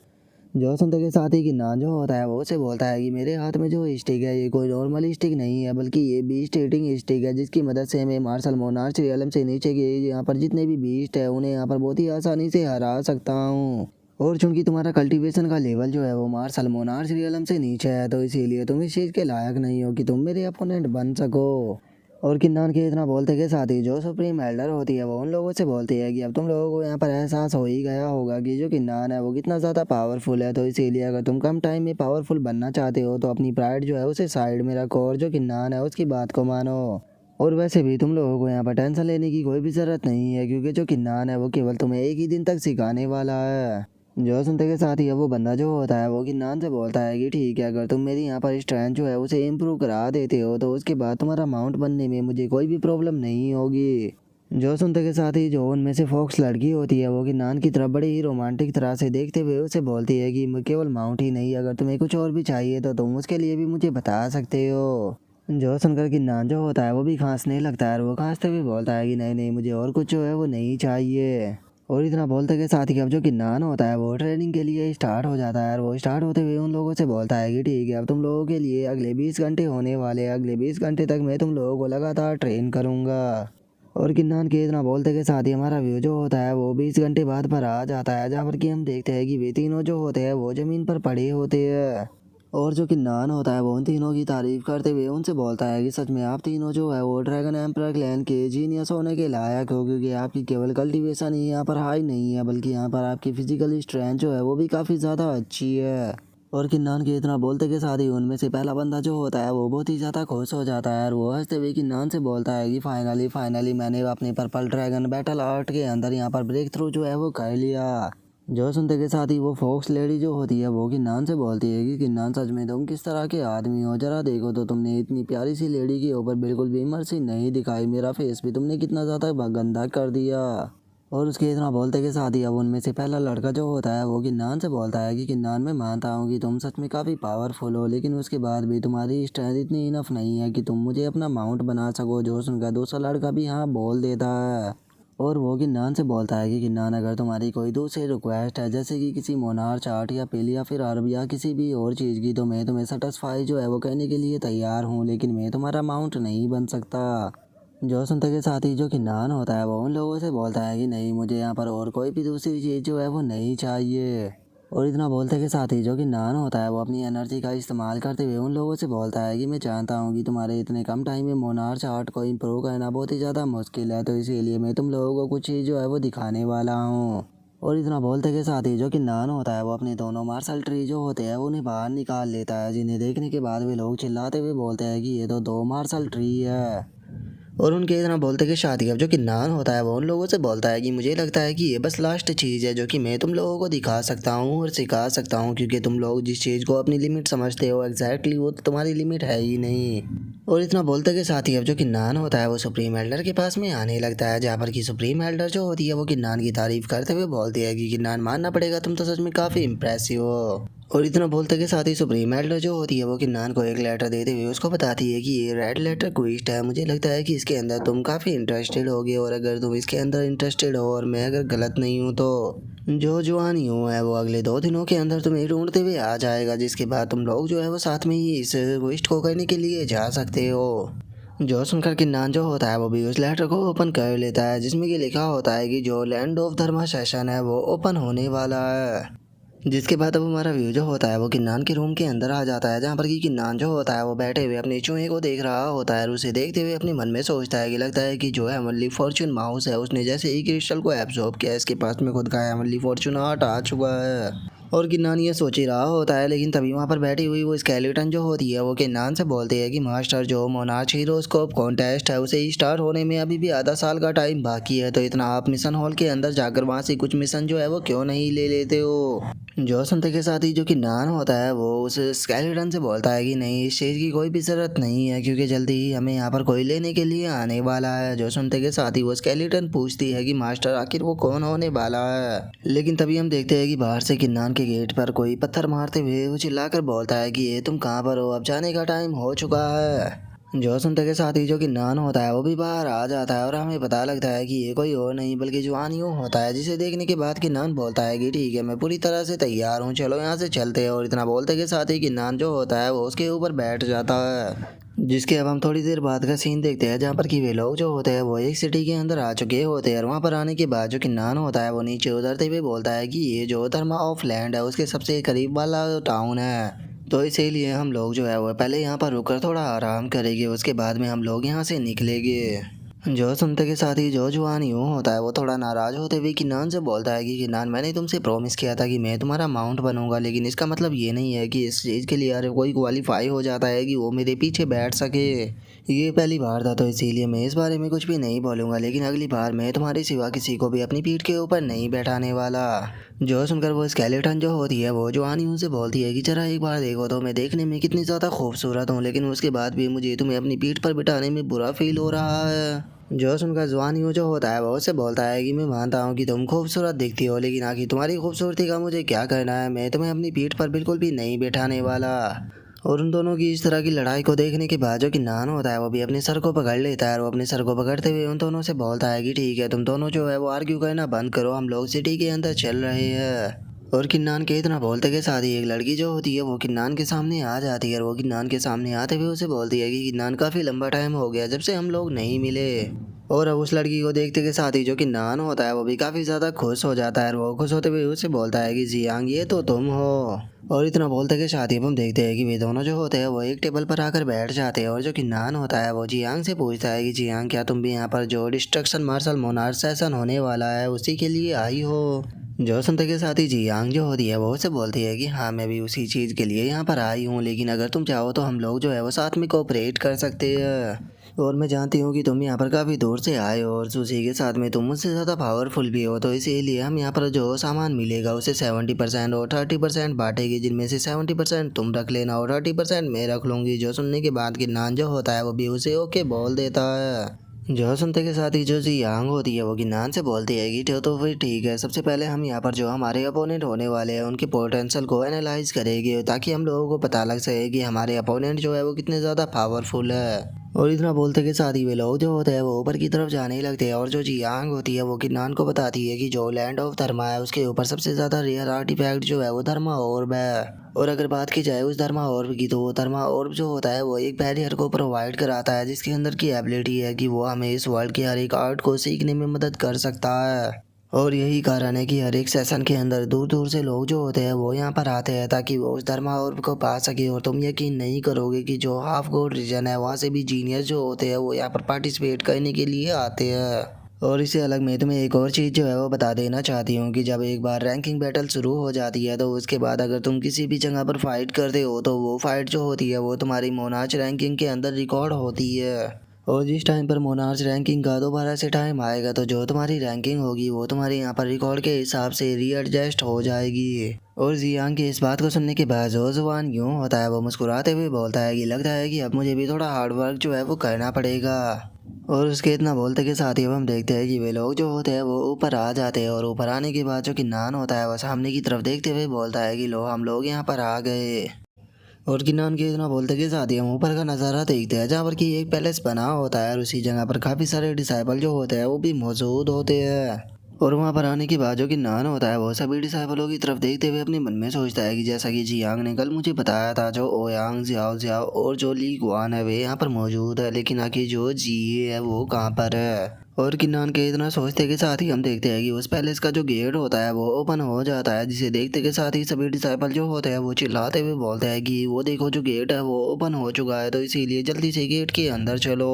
जो सुनते के साथ ही किन्नान जो होता है वो उसे बोलता है कि मेरे हाथ में जो स्टिक है ये कोई नॉर्मल स्टिक नहीं है, बल्कि ये बीस्ट हीटिंग स्टिक है, जिसकी मदद से मैं मार्शल मोनार्च रियलम से नीचे के यहाँ पर जितने भी बीस्ट है उन्हें यहाँ पर बहुत ही आसानी से हरा सकता हूँ। और चूंकि तुम्हारा कल्टीवेशन का लेवल जो है वो मार्शल मोनार्च रियलम से नीचे है, तो इसीलिए तुम इस चीज़ के लायक नहीं हो कि तुम मेरे अपोनेंट बन सको। और किन्नान के इतना बोलते के साथ ही जो सुप्रीम एल्डर होती है वो उन लोगों से बोलती है कि अब तुम लोगों को यहाँ पर एहसास हो ही गया होगा कि जो किन्नान है वो कितना ज़्यादा पावरफुल है, तो इसीलिए अगर तुम कम टाइम में पावरफुल बनना चाहते हो तो अपनी प्राइड जो है उसे साइड में रखो और जो किन्नान है उसकी बात को मानो। और वैसे भी तुम लोगों को यहाँ पर टेंशन लेने की कोई भी ज़रूरत नहीं है, क्योंकि जो किन्नान है वो केवल तुम्हें एक ही दिन तक सिखाने वाला है। जो सुनते के साथ ही अब वो बंदा जो होता है वो किन्नान से बोलता है कि ठीक है, अगर तुम मेरी यहाँ पर स्ट्रेंथ जो है उसे इम्प्रूव करा देते हो तो उसके बाद तुम्हारा माउंट बनने में मुझे कोई भी प्रॉब्लम नहीं होगी। जो सुनते के साथ ही जो उनमें से फॉक्स लड़की होती है वो किन्नान की तरफ बड़ी ही रोमांटिक तरह से देखते हुए उसे बोलती है कि केवल माउंट ही नहीं, अगर तुम्हें कुछ और भी चाहिए तो तुम उसके लिए भी मुझे बता सकते हो। जो सुनकर किन्नान जो होता है वो भी खांसने लगता है, और वो खांसते हुए बोलता है कि नहीं नहीं, मुझे और कुछ जो है वो नहीं चाहिए। और इतना बोलते के साथ ही अब जो किन्नान होता है वो ट्रेनिंग के लिए स्टार्ट हो जाता है, और वो स्टार्ट होते हुए उन लोगों से बोलता है कि ठीक है, अब तुम लोगों के लिए अगले 20 घंटे होने वाले हैं, अगले 20 घंटे तक मैं तुम लोगों को लगातार ट्रेन करूँगा। और किन्नान के इतना बोलते के साथ ही हमारा व्यू जो होता है वो 20 घंटे बाद पर आ जाता है, जहाँ पर कि हम देखते हैं कि वे तीनों जो होते हैं वो ज़मीन पर पड़े होते हैं। और जो किन्नान होता है वो उन तीनों की तारीफ करते हुए उनसे बोलता है कि सच में आप तीनों जो है वो ड्रैगन एम्परर क्लैन के जीनियस होने के लायक हो, क्योंकि आपकी केवल कल्टीवेशन ही यहाँ पर हाई नहीं है, बल्कि यहाँ पर आपकी फिजिकल स्ट्रेंथ जो है वो भी काफ़ी ज़्यादा अच्छी है। और किन्नान के इतना बोलते के साथ ही उनमें से पहला बंदा जो होता है वो बहुत ही ज़्यादा खुश हो जाता है, और वो हंसते हुए किन्नान से बोलता है कि फाइनली मैंने अपने पर्पल ड्रैगन बैटल आर्ट के अंदर यहाँ पर ब्रेक थ्रू जो है वो कर लिया। जो सुनते के साथ ही वो फॉक्स लेडी जो होती है वो किन्नान से बोलती है कि किन्नान, सच में तुम किस तरह के आदमी हो? जरा देखो तो तुमने इतनी प्यारी सी लेडी के ऊपर बिल्कुल भी मर्सी नहीं दिखाई, मेरा फेस भी तुमने कितना ज़्यादा गंदा कर दिया। और उसके इतना बोलते के साथ ही अब उनमें से पहला लड़का जो होता है वो किन्नान से बोलता है कि किन्नान, मैं मानता हूँ कि तुम सच में काफ़ी पावरफुल हो, लेकिन उसके बाद भी तुम्हारी स्ट्रेंथ इतनी इनफ नहीं है कि तुम मुझे अपना माउंट बना सको। जो सुनकर दूसरा लड़का भी हाँ बोल देता है। और वो किन्नान से बोलता है कि किन्नान, अगर तुम्हारी कोई दूसरी रिक्वेस्ट है जैसे कि किसी मोनार चार्ट या पिल या फिर अरब या किसी भी और चीज़ की, तो मैं तुम्हें सेटिस्फाई जो है वो कहने के लिए तैयार हूँ, लेकिन मैं तुम्हारा माउंट नहीं बन सकता। जो सुनते के साथ ही जो किन्नान होता है वो उन लोगों से बोलता है कि नहीं, मुझे यहाँ पर और कोई भी दूसरी चीज़ जो है वो नहीं चाहिए। और इतना बोलते के साथ ही जो किन्नान होता है वो अपनी एनर्जी का इस्तेमाल करते हुए उन लोगों से बोलता है कि मैं जानता हूँ कि तुम्हारे इतने कम टाइम में मोनार्च आर्ट को इम्प्रूव करना बहुत ही ज़्यादा मुश्किल है, तो इसीलिए मैं तुम लोगों को कुछ चीज़ जो है वो दिखाने वाला हूँ। और इतना बोलते के साथ ही जो किन्नान होता है वो अपने दोनों मार्शल ट्री जो होते हैं वो उन्हें बाहर निकाल लेता है, जिन्हें देखने के बाद वे लोग चिल्लाते हुए बोलते हैं कि ये तो दो मार्शल ट्री है। और उनके इतना बोलते कि शादी अब जो किन्नान होता है वो उन लोगों से बोलता है कि मुझे लगता है कि ये बस लास्ट चीज़ है जो कि मैं तुम लोगों को दिखा सकता हूँ और सिखा सकता हूँ, क्योंकि तुम लोग जिस चीज़ को अपनी लिमिट समझते हो एग्जैक्टली वो तो तुम्हारी लिमिट है ही नहीं। और इतना बोलते के साथ ही अब जो किन्नान होता है वो सुप्रीम एल्डर के पास में आने लगता है, जहाँ पर कि सुप्रीम एल्डर जो होती है वो किन्नान की तारीफ करते हुए बोलती है कि किन्नान, मानना पड़ेगा तुम तो सच में काफ़ी इंप्रेसिव हो। और इतना बोलते के साथ ही सुप्रीम एल्डर जो होती है वो किन्नान को एक लेटर देते हुए उसको बताती है कि ये रेड लेटर क्विस्ट है, मुझे लगता है कि इसके अंदर तुम काफ़ी इंटरेस्टेड होगे, और अगर तुम इसके अंदर इंटरेस्टेड हो और मैं अगर गलत नहीं हूँ तो जो जुआनी हूँ है वो अगले 2 दिनों के अंदर तुम्हें ढूंढते हुए आ जाएगा, जिसके बाद तुम लोग जो है वो साथ में ही इस क्विस्ट को करने के लिए जा सकते हो। जो सुनकर किन्नान जो होता है वो भी उस लेटर को ओपन कर लेता है, जिसमें कि लिखा होता है कि जो लैंड ऑफ धर्मा सेशन है वो ओपन होने वाला है। जिसके बाद अब हमारा व्यू जो होता है वो किन्नान के रूम के अंदर आ जाता है, जहाँ पर कि किन्नान जो होता है वो बैठे हुए अपने चूहे को देख रहा होता है, और उसे देखते हुए अपने मन में सोचता है कि लगता है कि जो है एमनली फॉर्चून माउस है उसने जैसे ही क्रिस्टल को एब्जॉर्ब किया, इसके पास में खुद का एमनली फॉर्चून आर्ट आ चुका है। और किन्नान ये सोच ही रहा होता है, लेकिन तभी वहाँ पर बैठी हुई वो स्केलेटन जो होती है वो किन्नान से बोलती है कि मास्टर, जो मोनार्च हीरोस्कोप कॉन्टेस्ट है उसे स्टार्ट होने में अभी भी आधा साल का टाइम बाकी है, तो इतना आप मिशन हॉल के अंदर जाकर वहाँ से कुछ मिशन जो है वो क्यों नहीं ले लेते हो। जो सुनते के साथ ही जो किन्नान होता है वो उस स्केलेटन से बोलता है कि नहीं, इस चीज़ की कोई भी ज़रूरत नहीं है, क्योंकि जल्दी ही हमें यहाँ पर कोई लेने के लिए आने वाला है। जो सुनते के साथ ही वो स्केलेटन पूछती है कि मास्टर आखिर वो कौन होने वाला है, लेकिन तभी हम देखते हैं कि बाहर से किन्नान के गेट पर कोई पत्थर मारते हुए वो चिल्लाकर बोलता है कि ये तुम कहाँ पर हो, अब जाने का टाइम हो चुका है। जो सुनते के साथ ही जो किन्नान होता है वो भी बाहर आ जाता है, और हमें पता लगता है कि ये कोई और नहीं बल्कि जुआन यूं होता है, जिसे देखने के बाद किन्नान बोलता है कि ठीक है, मैं पूरी तरह से तैयार हूँ, चलो यहाँ से चलते हैं। और इतना बोलते के साथ ही किन्नान जो होता है वो उसके ऊपर बैठ जाता है। जिसके अब हम थोड़ी देर बाद का सीन देखते हैं, जहाँ पर कि वे लोग जो होते हैं वो एक सिटी के अंदर आ चुके होते हैं, और वहाँ पर आने के बाद जो किन्नान होता है वो नीचे उतरते हुए बोलता है कि ये जो धर्मा ऑफ लैंड है उसके सबसे करीब वाला टाउन है, तो इसीलिए हम लोग जो है वो पहले यहाँ पर रुककर थोड़ा आराम करेंगे, उसके बाद में हम लोग यहाँ से निकलेंगे। जो सुनते के साथ ही जो जुआन यूँ होता है वो थोड़ा नाराज़ होते हुए किन्नान से बोलता है कि किन्नान, मैंने तुमसे प्रॉमिस किया था कि मैं तुम्हारा माउंट बनूंगा, लेकिन इसका मतलब ये नहीं है कि इस चीज़ के लिए अरे कोई क्वालिफाई हो जाता है कि वो मेरे पीछे बैठ सके। ये पहली बार था तो इसीलिए मैं इस बारे में कुछ भी नहीं बोलूँगा, लेकिन अगली बार मैं तुम्हारे सिवा किसी को भी अपनी पीठ के ऊपर नहीं बैठाने वाला। जो सुनकर वो स्केलेटन जो होती है वो जुआनी उनसे बोलती है कि जरा एक बार देखो तो मैं देखने में कितनी ज़्यादा खूबसूरत हूँ, लेकिन उसके बाद भी मुझे तुम्हें अपनी पीठ पर बिठाने में बुरा फील हो रहा है। जो सुनकर जुआन यूँ जो होता है वो उससे बोलता है कि मैं मानता हूँ कि तुम खूबसूरत दिखती हो, लेकिन आखिर तुम्हारी खूबसूरती का मुझे क्या करना है, मैं तुम्हें अपनी पीठ पर बिल्कुल भी नहीं बैठाने वाला। और उन दोनों की इस तरह की लड़ाई को देखने के बाद जो किन्नान होता है वो भी अपने सर को पकड़ लेता है, और वो अपने सर को पकड़ते हुए उन दोनों से बोलता है कि ठीक है, तुम दोनों जो है वो आर्ग्यू करना बंद करो, हम लोग सिटी के अंदर चल रहे हैं। और किन्नान के इतना बोलते के साथ ही एक लड़की जो होती है वो किन्नान के सामने आ जाती है, और वो किन्नान के सामने आते हुए उसे बोलती है कि किन्नान, काफ़ी लंबा टाइम हो गया जब से हम लोग नहीं मिले। और अब उस लड़की को देखते के साथ ही जो किन्नान होता है वो भी काफ़ी ज़्यादा खुश हो जाता है, और वो खुश होते हुए उससे बोलता है कि जियांग, ये तो तुम हो। और इतना बोलते के साथ ही हम देखते हैं कि वे दोनों जो होते हैं वो एक टेबल पर आकर बैठ जाते हैं, और जो किन्नान होता है वो जियांग से पूछता है कि जियांग, क्या तुम भी यहाँ पर जो डिस्ट्रक्शन मार्शल मोनार्च सेशन होने वाला है उसी के लिए आई हो। जो सुनते के साथ ही जियांग जो होती है वो उससे बोलती है कि हाँ, मैं भी उसी चीज़ के लिए यहाँ पर आई हूँ, लेकिन अगर तुम चाहो तो हम लोग जो है वो साथ में कोऑपरेट कर सकते हैं। और मैं जानती हूँ कि तुम यहाँ पर काफ़ी दूर से आए हो, और उसी के साथ में तुम मुझसे ज़्यादा पावरफुल भी हो, तो इसीलिए हम यहाँ पर जो सामान मिलेगा उसे 70% और 30% बांटेगी, जिनमें से 70% तुम रख लेना और 30% मैं रख लूँगी। जो सुनने के बाद किन्नान जो होता है वो भी उसे ओके बोल देता है। जो सुनते के साथ ही जो जी यांग होती है वो किन्नान से बोलती है कि तो फिर ठीक है, सबसे पहले हम यहाँ पर जो हमारे अपोनेंट होने वाले हैं उनके पोटेंशियल को एनालाइज करेंगे ताकि हम लोगों को पता लग सके कि हमारे अपोनेंट जो है वो कितने ज़्यादा पावरफुल है। और इतना बोलते के साथ ही वे लोग जो होते हैं वो ऊपर की तरफ जाने ही लगते हैं और जो जी यांग होती है वो किन्नान को बताती है कि जो लैंड ऑफ धर्मा है उसके ऊपर सबसे ज़्यादा रेयर आर्टिफैक्ट जो है वो धर्मा ऑर्ब है। और अगर बात की जाए उस धर्मा ऑर्ब की तो वो धर्मा ऑर्ब जो होता है वो एक बैरियर को प्रोवाइड कराता है जिसके अंदर की एबिलिटी है कि वो हमें इस वर्ल्ड के हर एक आर्ट को सीखने में मदद कर सकता है। और यही कारण है कि हर एक सेशन के अंदर दूर दूर से लोग जो होते हैं वो यहाँ पर आते हैं ताकि वो उस धर्मा ऑर्ब को पा सके। और तुम यकीन नहीं करोगे कि जो हाफ गोड रीजन है वहाँ से भी जीनियस जो होते हैं वो यहाँ पर पार्टिसिपेट करने के लिए आते हैं। और इससे अलग मैं तुम्हें एक और चीज़ जो है वो बता देना चाहती हूँ कि जब एक बार रैंकिंग बैटल शुरू हो जाती है तो उसके बाद अगर तुम किसी भी जगह पर फाइट करते हो तो वो फाइट जो होती है वो तुम्हारी मोनार्च रैंकिंग के अंदर रिकॉर्ड होती है। और जिस टाइम पर मोनार्च रैंकिंग का दोबारा से टाइम आएगा तो जो तुम्हारी रैंकिंग होगी वो तुम्हारे यहाँ पर रिकॉर्ड के हिसाब से रीएडजस्ट हो जाएगी। और जियांग की इस बात को सुनने के बाद जो जुबान यूँ होता है वो मुस्कुराते हुए बोलता है कि लगता है कि अब मुझे भी थोड़ा हार्ड वर्क जो है वो करना पड़ेगा। और उसके इतना बोलते के साथ ही अब हम देखते हैं कि वे लोग जो होते हैं वो ऊपर आ जाते हैं और ऊपर आने के बाद जो किन्नान होता है वो सामने की तरफ देखते हुए बोलता है कि लो हम लोग यहाँ पर आ गए। और किन्नान के इतना बोलते के साथ ही हम ऊपर का नज़ारा देखते हैं जहाँ पर कि एक पैलेस बना होता है और उसी जगह पर काफ़ी सारे डिसाइबल जो होते हैं वो भी मौजूद होते हैं। और वहाँ पर आने के बाद जो किन्नान होता है वो सभी डिसाइबलों की तरफ देखते हुए अपने मन में सोचता है कि जैसा कि जियांग ने कल मुझे बताया था जो ओयांग जियाओ जियाओ और जो ली गुआन है वे यहाँ पर मौजूद है, लेकिन आखिर जो जी है वो कहाँ पर है। और किन्नान के इतना सोचते के साथ ही हम देखते हैं कि उस पैलेस का जो गेट होता है वो ओपन हो जाता है जिसे देखते के साथ ही सभी डिसाइपल जो होते हैं वो चिल्लाते हुए बोलते हैं कि वो देखो जो गेट है वो ओपन हो चुका है तो इसीलिए जल्दी से गेट के अंदर चलो।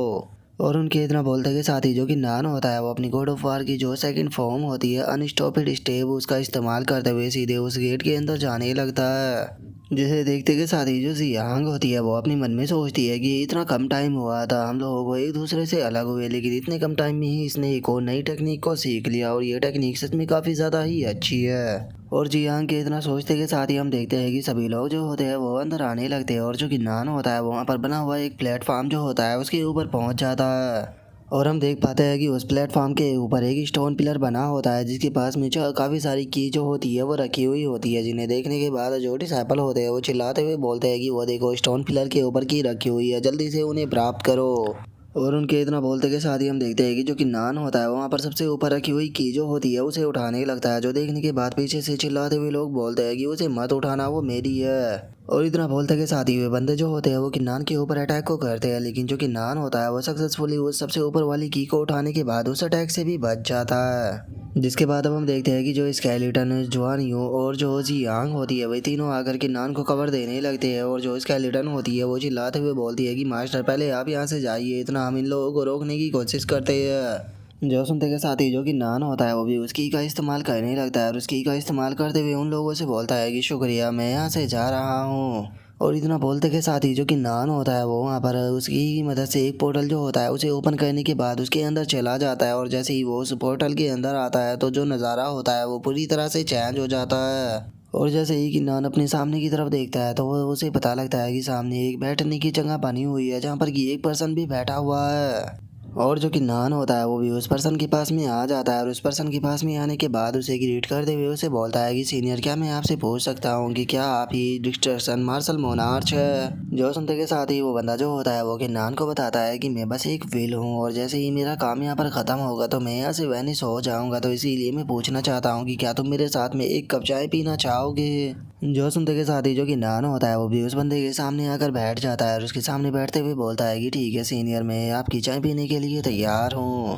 और उनके इतना बोलते के साथ ही जो कि नान होता है वो अपनी गॉड ऑफ वार की जो सेकंड फॉर्म होती है अनस्टॉपेड स्टेप उसका इस्तेमाल करते हुए सीधे उस गेट के अंदर जाने लगता है। जिसे देखते के साथ ही जो जियांग होती है वो अपनी मन में सोचती है कि इतना कम टाइम हुआ था हम लोगों को एक दूसरे से अलग हुए, लेकिन इतने कम टाइम में ही इसने एक और नई टेक्निक को सीख लिया और ये टेक्निक सच में काफ़ी ज़्यादा ही अच्छी है। और जियांग के इतना सोचते के साथ ही हम देखते हैं कि सभी लोग जो होते हैं वो अंदर आने लगते हैं और जो कि नान होता है वहाँ पर बना हुआ एक प्लेटफॉर्म जो होता है उसके ऊपर पहुँच जाता है। और हम देख पाते हैं कि उस प्लेटफॉर्म के ऊपर एक स्टोन पिलर बना होता है जिसके पास में जो काफ़ी सारी की जो होती है वो रखी हुई होती है, जिन्हें देखने के बाद जो डिसाइपल होते हैं वो चिल्लाते हुए बोलते हैं कि वो देखो स्टोन पिलर के ऊपर की रखी हुई है, जल्दी से उन्हें प्राप्त करो। और उनके इतना बोलते के साथ ही हम देखते हैं कि जो कि नान होता है वहाँ पर सबसे ऊपर रखी हुई की जो होती है उसे उठाने लगता है, जो देखने के बाद पीछे से चिल्लाते हुए लोग बोलते हैं कि उसे मत उठाना वो मेरी है। और इतना बोलते के साथ ही वे बंदे जो होते हैं वो किन्नान के ऊपर अटैक को करते हैं, लेकिन जो किन्नान होता है वो सक्सेसफुली उस सबसे ऊपर वाली की को उठाने के बाद उस अटैक से भी बच जाता है। जिसके बाद अब हम देखते हैं कि जो स्केलेटन जुआन यू और जो जियांग होती है वे तीनों आकर किन्नान को कवर देने लगते हैं। और जो स्केलेटन होती है वो चिल्लाते हुए बोलती है कि मास्टर पहले आप यहाँ से जाइए, इतना हम इन लोगों को रोकने की कोशिश करते हैं। जो सुनते के साथ ही जो कि नान होता है वो भी उसकी का इस्तेमाल करने लगता है और उसकी का इस्तेमाल करते हुए उन लोगों से बोलता है कि शुक्रिया मैं यहाँ से जा रहा हूँ। और इतना बोलते के साथ ही जो कि नान होता है वो वहाँ पर उसकी मदद से एक पोर्टल जो होता है उसे ओपन करने के बाद उसके अंदर चला जाता है। और जैसे ही वो उस पोर्टल के अंदर आता है तो जो नज़ारा होता है वो पूरी तरह से चेंज हो जाता है। और जैसे ही कि नान अपने सामने की तरफ देखता है तो वो उसे पता लगता है कि सामने एक बैठने की जगह बनी हुई है जहाँ पर कि एक पर्सन भी बैठा हुआ है। और जो कि नान होता है वो भी उस पर्सन के पास में आ जाता है और उस पर्सन के पास में आने के बाद उसे ग्रीट करते हुए उसे बोलता है कि सीनियर क्या मैं आपसे पूछ सकता हूँ कि क्या आप ही डिस्ट्रक्शन मार्शल मोनार्च है। जो सुनते के साथ ही वो बंदा जो होता है वो कि नान को बताता है कि मैं बस एक विल हूँ और जैसे ही मेरा काम यहाँ पर ख़त्म होगा तो मैं यहाँ से वैनिश हो जाऊँगा, तो इसीलिए मैं पूछना चाहता हूँ कि क्या तुम मेरे साथ में एक कप चाय पीना चाहोगे। जो सुनते के साथ ही जो कि नान होता है वो भी उस बंदे के सामने आकर बैठ जाता है और उसके सामने बैठते हुए बोलता है कि ठीक है सीनियर मैं आपकी चाय पीने के लिए तैयार हूँ।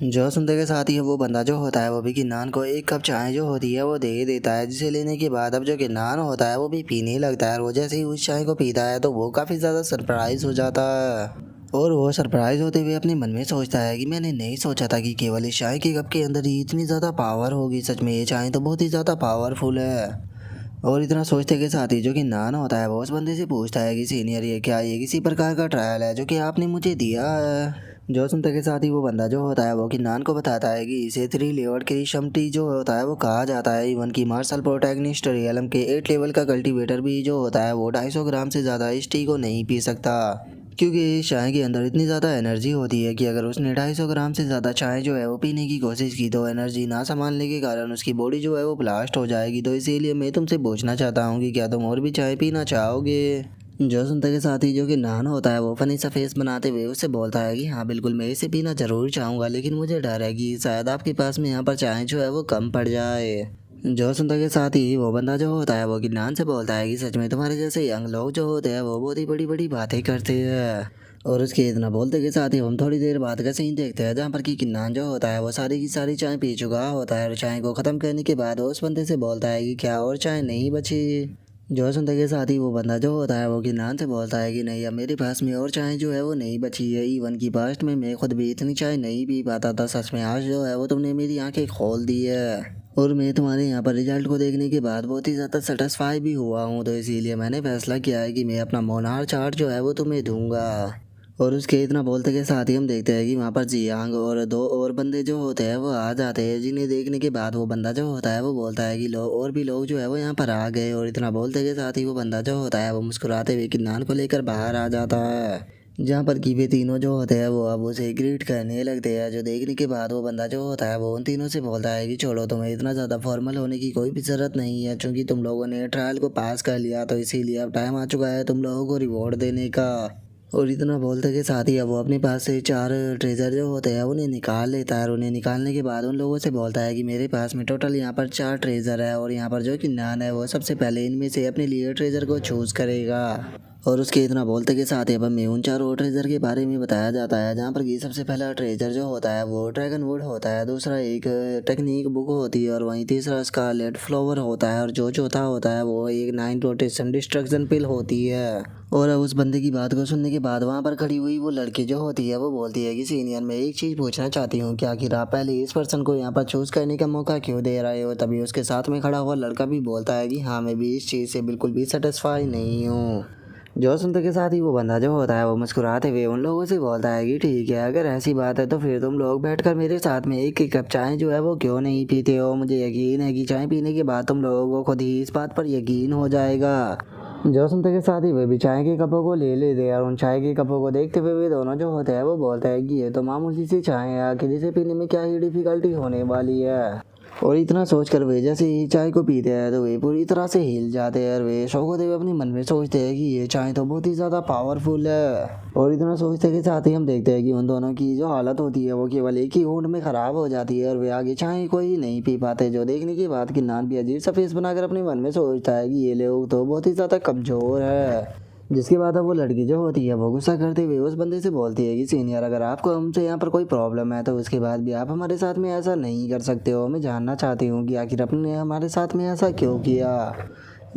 जो सुनते के साथ ही वो बंदा जो होता है वो भी किन्नान को एक कप चाय जो होती है वो दे देता है, जिसे लेने के बाद अब जो किन्नान होता है वो भी पीने लगता है। और वो जैसे ही उस चाय को पीता है तो वो काफ़ी ज़्यादा सरप्राइज हो जाता है। और वो सरप्राइज होते हुए अपने मन में सोचता है कि मैंने नहीं सोचा था कि केवल इस चाय के कप के अंदर ही इतनी ज़्यादा पावर होगी, सच में ये चाय तो बहुत ही ज़्यादा पावरफुल है। और इतना सोचते के साथ ही जो कि नान होता है वो उस बंदे से पूछता है कि सीनियर ये क्या ये किसी प्रकार का ट्रायल है जो कि आपने मुझे दिया है। जो सुनते के साथ ही वो बंदा जो होता है वो कि नान को बताता है कि इसे 3 लेवल की क्षमती जो होता है वो कहा जाता है। इवन की मार्शल प्रोटैगनिस्ट रियलम के 8 लेवल का कल्टीवेटर भी जो होता है वो 250 ग्राम से ज़्यादा इस टी को नहीं पी सकता, क्योंकि इस चाय के अंदर इतनी ज़्यादा एनर्जी होती है कि अगर उसने 250 ग्राम से ज़्यादा चाय जो है वो पीने की कोशिश की तो एनर्जी ना संभालने के कारण उसकी बॉडी जो है वो ब्लास्ट हो जाएगी। तो इसीलिए मैं तुमसे पूछना चाहता हूँ कि क्या तुम और भी चाय पीना चाहोगे। जो सुनते के साथ ही जो कि नान होता है वो फनी सा फेस बनाते हुए उससे बोलता है कि हाँ बिल्कुल मैं इसे पीना जरूर चाहूँगा, लेकिन मुझे डर है कि शायद आपके पास में यहाँ पर चाय जो है वो कम पड़ जाए। जो सुनते के साथ ही वो बंदा जो होता है वो किन्नान से बोलता है कि सच में तुम्हारे जैसे यंग लोग जो होते हैं वो बहुत ही बड़ी बड़ी बातें करते हैं। और उसके इतना बोलते के साथ ही हम थोड़ी देर बाद का सीन देखते हैं जहाँ पर कि किन्नान जो होता है वो सारी की सारी चाय पी चुका होता है और चाय को ख़त्म करने के बाद वो उस बंदे से बोलता है कि क्या और चाय नहीं बची। जो सुनते के साथ ही वो बंदा जो होता है वो किन्नान से बोलता है कि नहीं अब मेरे पास में और चाय जो है वो नहीं बची है। इवन की पास्ट में मैं खुद भी इतनी चाय नहीं पी पाता था, सच में आज जो है वो तुमने मेरी आंखें खोल दी है और मैं तुम्हारे यहाँ पर रिजल्ट को देखने के बाद बहुत ही ज़्यादा सेटिस्फाई भी हुआ हूँ। तो इसीलिए मैंने फैसला किया है कि मैं अपना मोनार चार्ट जो है वो तुम्हें दूंगा। और उसके इतना बोलते के साथ ही हम देखते हैं कि वहाँ पर जियांग और दो और बंदे जो होते हैं वो आ जाते हैं, जिन्हें देखने के बाद वो बंदा जो होता है वो बोलता है कि लोग और भी लोग जो है वो यहाँ पर आ गए। और इतना बोलते के साथ ही वो बंदा जो होता है वो मुस्कुराते हुए किन्नान को लेकर बाहर आ जाता है, जहाँ पर कि वे तीनों जो होते हैं वो अब उसे ग्रीट करने लगते हैं। जो देखने के बाद वो बंदा जो होता है वो उन तीनों से बोलता है कि छोड़ो, तुम्हें इतना ज़्यादा फॉर्मल होने की कोई भी ज़रूरत नहीं है, क्योंकि तुम लोगों ने ट्रायल को पास कर लिया तो इसीलिए अब टाइम आ चुका है तुम लोगों को रिवॉर्ड देने का। और इतना बोलते के साथ ही अब वो अपने पास से 4 ट्रेजर जो होते हैं उन्हें निकाल लेता है और उन्हें निकालने के बाद उन लोगों से बोलता है कि मेरे पास में टोटल यहाँ पर 4 ट्रेजर है और यहाँ पर जो कि नान है वो सबसे पहले इनमें से अपने लिए ट्रेजर को चूज़ करेगा। और उसके इतना बोलते के साथ ही अब हमें उन 4 ट्रेजर के बारे में बताया जाता है, जहाँ पर कि सबसे पहला ट्रेजर जो होता है वो ड्रैगन वुड होता है, दूसरा एक टेक्निक बुक होती है और वहीं तीसरा स्कारलेट फ्लावर होता है और जो चौथा होता है वो एक 9 रोटेशन डिस्ट्रक्शन पिल होती है। और अब उस बंदे की बात को सुनने के बाद वहाँ पर खड़ी हुई वो लड़की जो होती है वो बोलती है कि सीनियर मैं एक चीज़ पूछना चाहती हूँ कि आखिर आप पहले इस पर्सन को यहाँ पर चूज़ करने का मौका क्यों दे रहे हो। तभी उसके साथ में खड़ा हुआ लड़का भी बोलता है कि हाँ मैं भी इस चीज़ से बिल्कुल भी सेटिस्फाई नहीं हूँ। जो सुनते के साथ ही वो बंदा जो होता है वो मुस्कुराते हुए उन लोगों से बोलता है कि ठीक है अगर ऐसी बात है तो फिर तुम लोग बैठकर मेरे साथ में एक एक कप चाय जो है वो क्यों नहीं पीते हो। मुझे यकीन है कि चाय पीने के बाद तुम लोगों को खुद ही इस बात पर यकीन हो जाएगा। जो सुनते के साथ ही वे भी चाय के कपों को ले लेते हैं और उन चाय के कपों को देखते हुए वे दोनों जो होते हैं वो बोलते हैं कि ये तो मामूली सी चाय है, आखिर इसे पीने में क्या ही डिफिकल्टी होने वाली है। और इतना सोचकर वे जैसे ही चाय को पीते हैं तो वे पूरी तरह से हिल जाते हैं और वे शौक होते हुए अपने मन में सोचते हैं कि ये चाय तो बहुत ही ज़्यादा पावरफुल है। और इतना सोचते के साथ ही हम देखते हैं कि उन दोनों की जो हालत होती है वो केवल एक ही घूंट में ख़राब हो जाती है और वे आगे चाय को ही नहीं पी पाते। जो देखने के बाद किन्नान भी अजीब सा फेस बनाकर अपने मन में सोचता है कि ये लोग तो बहुत ही ज़्यादा कमज़ोर है। जिसके बाद अब वो लड़की जो होती है वो गुस्सा करते हुए उस बंदे से बोलती है कि सीनियर अगर आपको हमसे यहाँ पर कोई प्रॉब्लम है तो उसके बाद भी आप हमारे साथ में ऐसा नहीं कर सकते हो। मैं जानना चाहती हूँ कि आखिर आपने हमारे साथ में ऐसा क्यों किया।